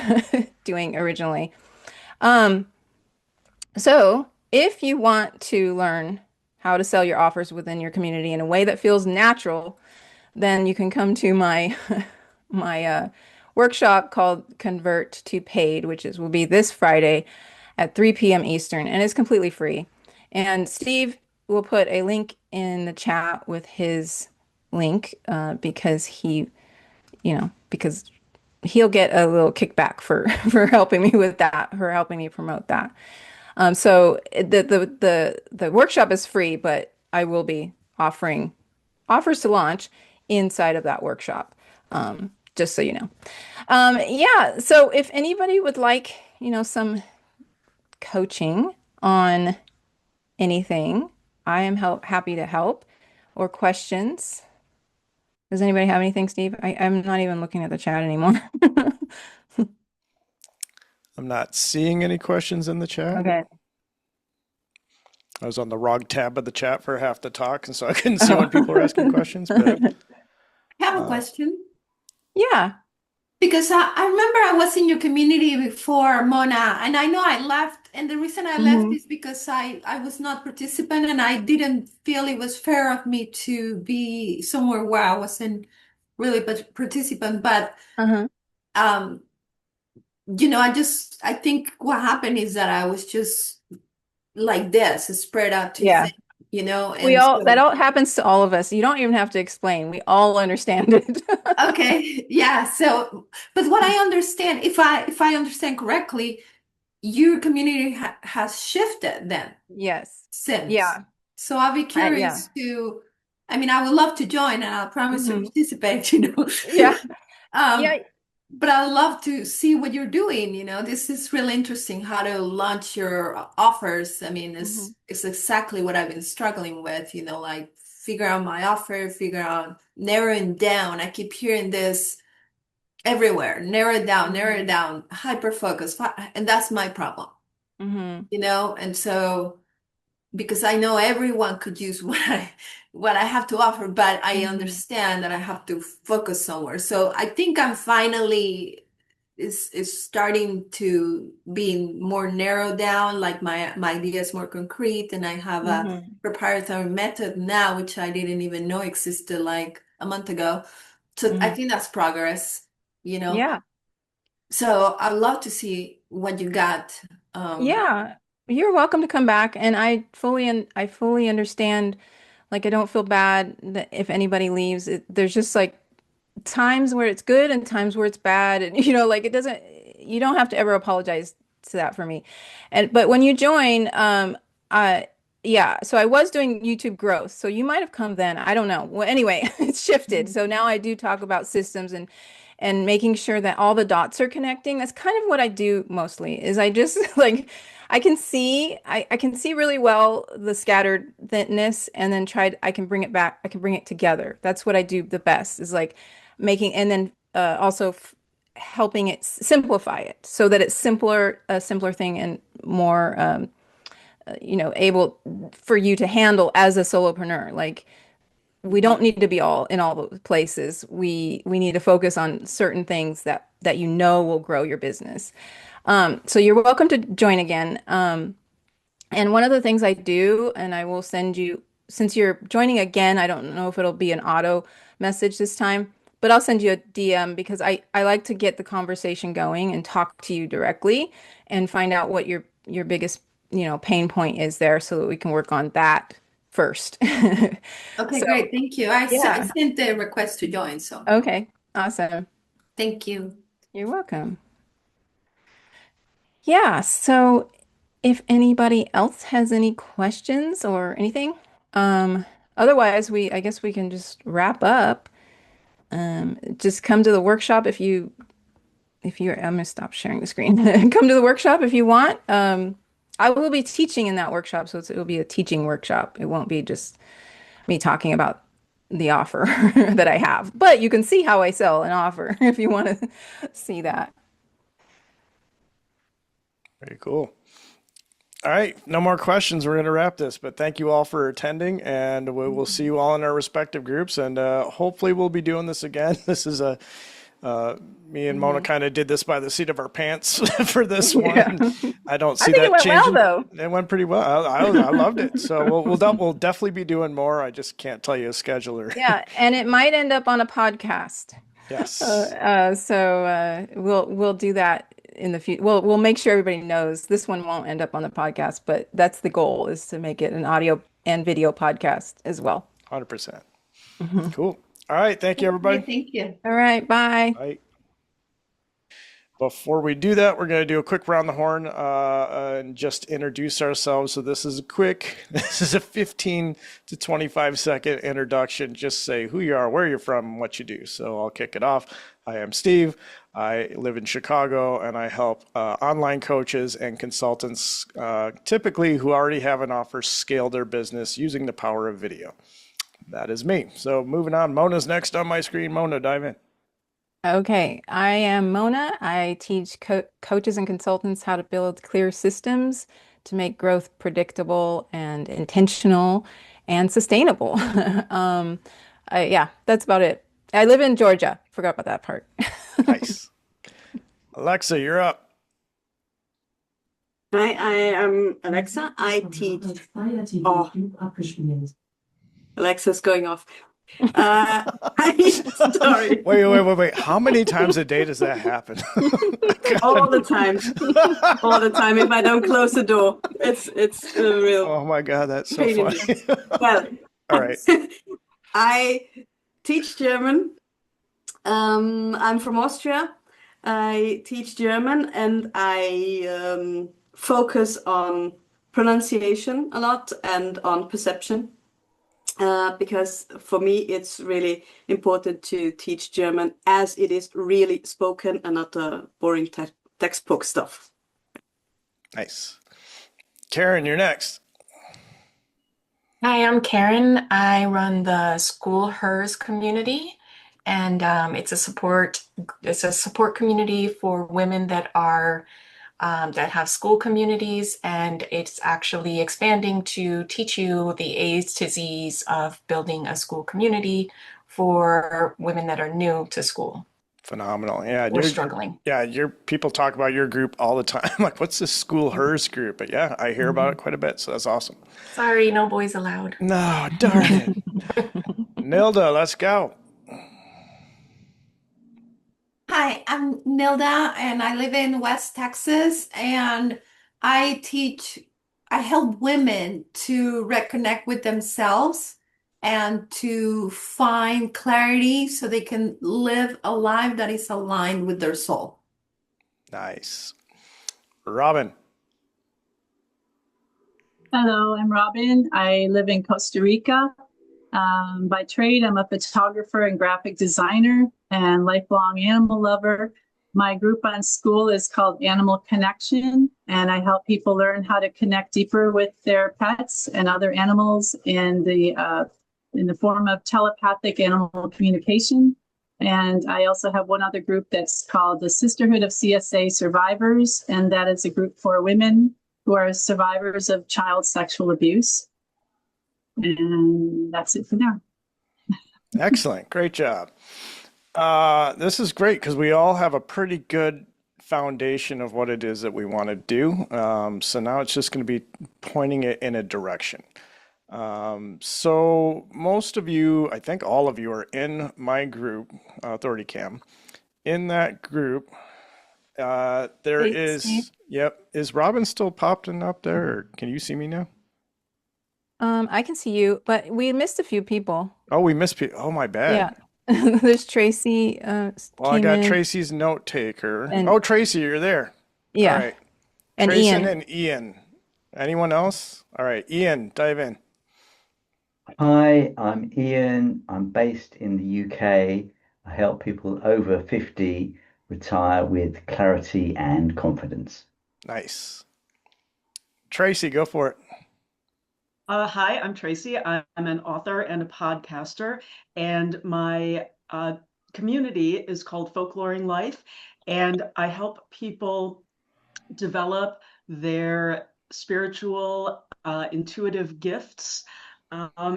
doing originally. So if you want to learn how to sell your offers within your community in a way that feels natural, then you can come to my my workshop called Convert to Paid, which will be this Friday at 3 p.m. Eastern, and it's completely free. And Steve will put a link in the chat with his link because because he'll get a little kickback for for helping me with that, for helping me promote that. So the workshop is free, but I will be offering offers to launch inside of that workshop. Just so you know. Yeah, so if anybody would like, some coaching on anything, I am happy to help, or questions. Does anybody have anything, Steve? I'm not even looking at the chat anymore. I'm not seeing any questions in the chat. Okay. I was on the wrong tab of the chat for half the talk, and so I couldn't see when people were asking questions. But I have a question. Yeah. Because I remember I was in your community before, Mona, and I know I left. And the reason I left Hmm. is because I was not participant and I didn't feel it was fair of me to be somewhere where I wasn't really participant. But Uh-huh. um, I think what happened is that I was just like this, spread out too Yeah. thin, We and all, that so all happens to all of us. You don't even have to explain. We all understand it. okay, yeah. So, but what I understand, if I understand correctly, your community has shifted then Yes. since. Yeah. So I'll be Yeah. curious to, I mean, I would love to join and I'll promise to Hmm. participate, Yeah. Um, Yeah. but I'd love to see what you're doing, This is really interesting how to launch your offers. I mean, Hmm. it's exactly what I've been struggling with, like figure out my offer, figure out narrowing down. I keep hearing this everywhere. Narrow it Hmm. down, hyper focus. And that's my problem, Hmm. And so because I know everyone could use what I have to offer, but I Hmm. understand that I have to focus somewhere. So I think I'm finally is starting to be more narrowed down, like my idea is more concrete, and I have a Hmm. proprietary method now, which I didn't even know existed like a month ago. So I Hmm. think that's progress, you know. Yeah. So I'd love to see what you got. Um, Yeah. You're welcome to come back. And I fully understand. Like, I don't feel bad that if anybody leaves. There's just like times where it's good and times where it's bad. And, like you don't have to ever apologize to that for me. But when you join, I, yeah, so I was doing YouTube growth. So you might have come then. I don't know. Well, anyway, it's shifted. So now I do talk about systems and making sure that all the dots are connecting. That's kind of what I do mostly is I just like I can see really well the scatteredness and then I can bring it back, I can bring it together. That's what I do the best is like making and then also helping it simplify it so that it's a simpler thing and more able for you to handle as a solopreneur. Like we don't need to be all in all the places. We need to focus on certain things that will grow your business. So you're welcome to join again. And one of the things I do, and I will send you, since you're joining again, I don't know if it'll be an auto message this time, but I'll send you a DM because I like to get the conversation going and talk to you directly and find out what your biggest, pain point is there so that we can work on that first. Okay, So, great. Thank you. I yeah. sent the request to join, so Okay. Awesome. thank you. You're welcome. Yeah. So if anybody else has any questions or anything, um, otherwise I guess we can just wrap up. Just come to the workshop I'm gonna stop sharing the screen. Come to the workshop if you want. I will be teaching in that workshop, so it'll be a teaching workshop. It won't be just me talking about the offer that I have, but you can see how I sell an offer if you want to see that. Very cool. All right, no more questions. We're going to wrap this, but thank you all for attending, and we will see you all in our respective groups, and hopefully we'll be doing this again. This is me and Mona Mhm. kind of did this by the seat of our pants for this Yeah. one. I don't I see think it that went well changing. though. It went pretty well. I loved it. So we'll definitely be doing more. I just can't tell you a scheduler. Yeah, and it might end up on a podcast. Yes, We'll do that in the future. We'll make sure everybody knows this one won't end up on the podcast, but that's the goal is to make it an audio and video podcast as well. 100%. Mhm. Cool. All right, thank you, everybody. Okay, thank you. All right, bye. Bye. Before we do that, we're going to do a quick round the horn and just introduce ourselves. So this is this is a 15 to 25-second introduction. Just say who you are, where you're from, and what you do. So I'll kick it off. I am Steve. I live in Chicago, and I help online coaches and consultants, typically who already have an offer, scale their business using the power of video. That is me. So moving on, Mona's next on my screen. Mona, dive in. Okay, I am Mona. I teach coaches and consultants how to build clear systems to make growth predictable and intentional and sustainable. Yeah, that's about it. I live in Georgia. Forgot about that part. Nice. Alexa, you're up. Hi, I am Alexa. I teach. Oh, Alexa's going off. Sorry. Wait. How many times a day does that happen? All the time. All the time. If I don't close the door, it's a real Oh my God, that's so pain in funny. the. Well, All right. I teach German. I'm from Austria. I teach German and I focus on pronunciation a lot and on perception. Because for me, it's really important to teach German as it is really spoken and not the boring textbook stuff. Nice. Karen, you're next. Hi, I'm Karen. I run the School Hers community, and it's a support community for women that are that have school communities, and it's actually expanding to teach you the A's to Z's of building a school community for women that are new to school Phenomenal. Yeah, or struggling. your people talk about your group all the time. Like, what's this School Hers group? But yeah, I hear about it quite a bit, so that's awesome. Sorry, no boys allowed. No, darn it. Nilda, let's go. Hi, I'm Nilda and I live in West Texas and I help women to reconnect with themselves and to find clarity so they can live a life that is aligned with their soul. Nice. Robin. Hello, I'm Robin. I live in Costa Rica. By trade, I'm a photographer and graphic designer and lifelong animal lover. My group on school is called Animal Connection, and I help people learn how to connect deeper with their pets and other animals in the form of telepathic animal communication. And I also have one other group that's called the Sisterhood of CSA Survivors, and that is a group for women who are survivors of child sexual abuse. And that's it for now. Excellent. Great job. This is great because we all have a pretty good foundation of what it is that we want to do. So now it's just going to be pointing it in a direction. So most of you, I think all of you are in my group, Authority Cam. In that group, there Thanks, Steve. is Robin still popping up there? Or can you see me now? I can see you, but we missed a few people. Oh, we missed people. Oh, my bad. Yeah. There's Tracy, Well, I came got in, Tracy's note taker. and Oh, Tracy, you're there. All yeah, right. and Trayson Ian. and Ian. Anyone else? All right, Ian, dive in. Hi, I'm Ian. I'm based in the UK. I help people over 50 retire with clarity and confidence. Nice. Tracy, go for it. Hi, I'm Tracy. I'm an author and a podcaster, and my community is called Folkloring Life, and I help people develop their spiritual, intuitive gifts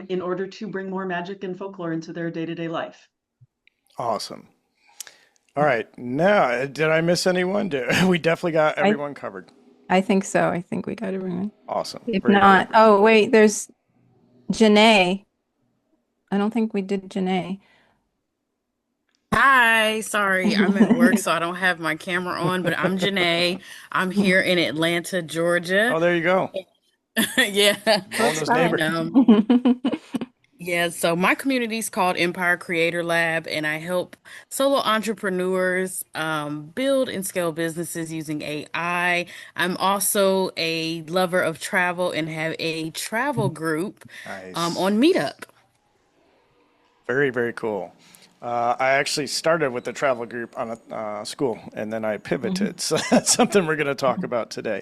in order to bring more magic and folklore into their day-to-day life. Awesome. All right. Now, did I miss anyone? We definitely got everyone covered. I think so. I think we got everyone. Awesome. If Very not, good. oh wait, there's Janae. I don't think we did Janae. Hi, sorry, I'm at work, so I don't have my camera on, but I'm Janae. I'm here in Atlanta, Georgia. Oh, there you go. Yeah. Mona's Right. neighbor. Yeah, so my community is called Empire Creator Lab, and I help solo entrepreneurs build and scale businesses using AI. I'm also a lover of travel and have a travel group Nice. on Meetup. Very, very cool. I actually started with the travel group on a school, and then I pivoted. So that's something we're going to talk about today.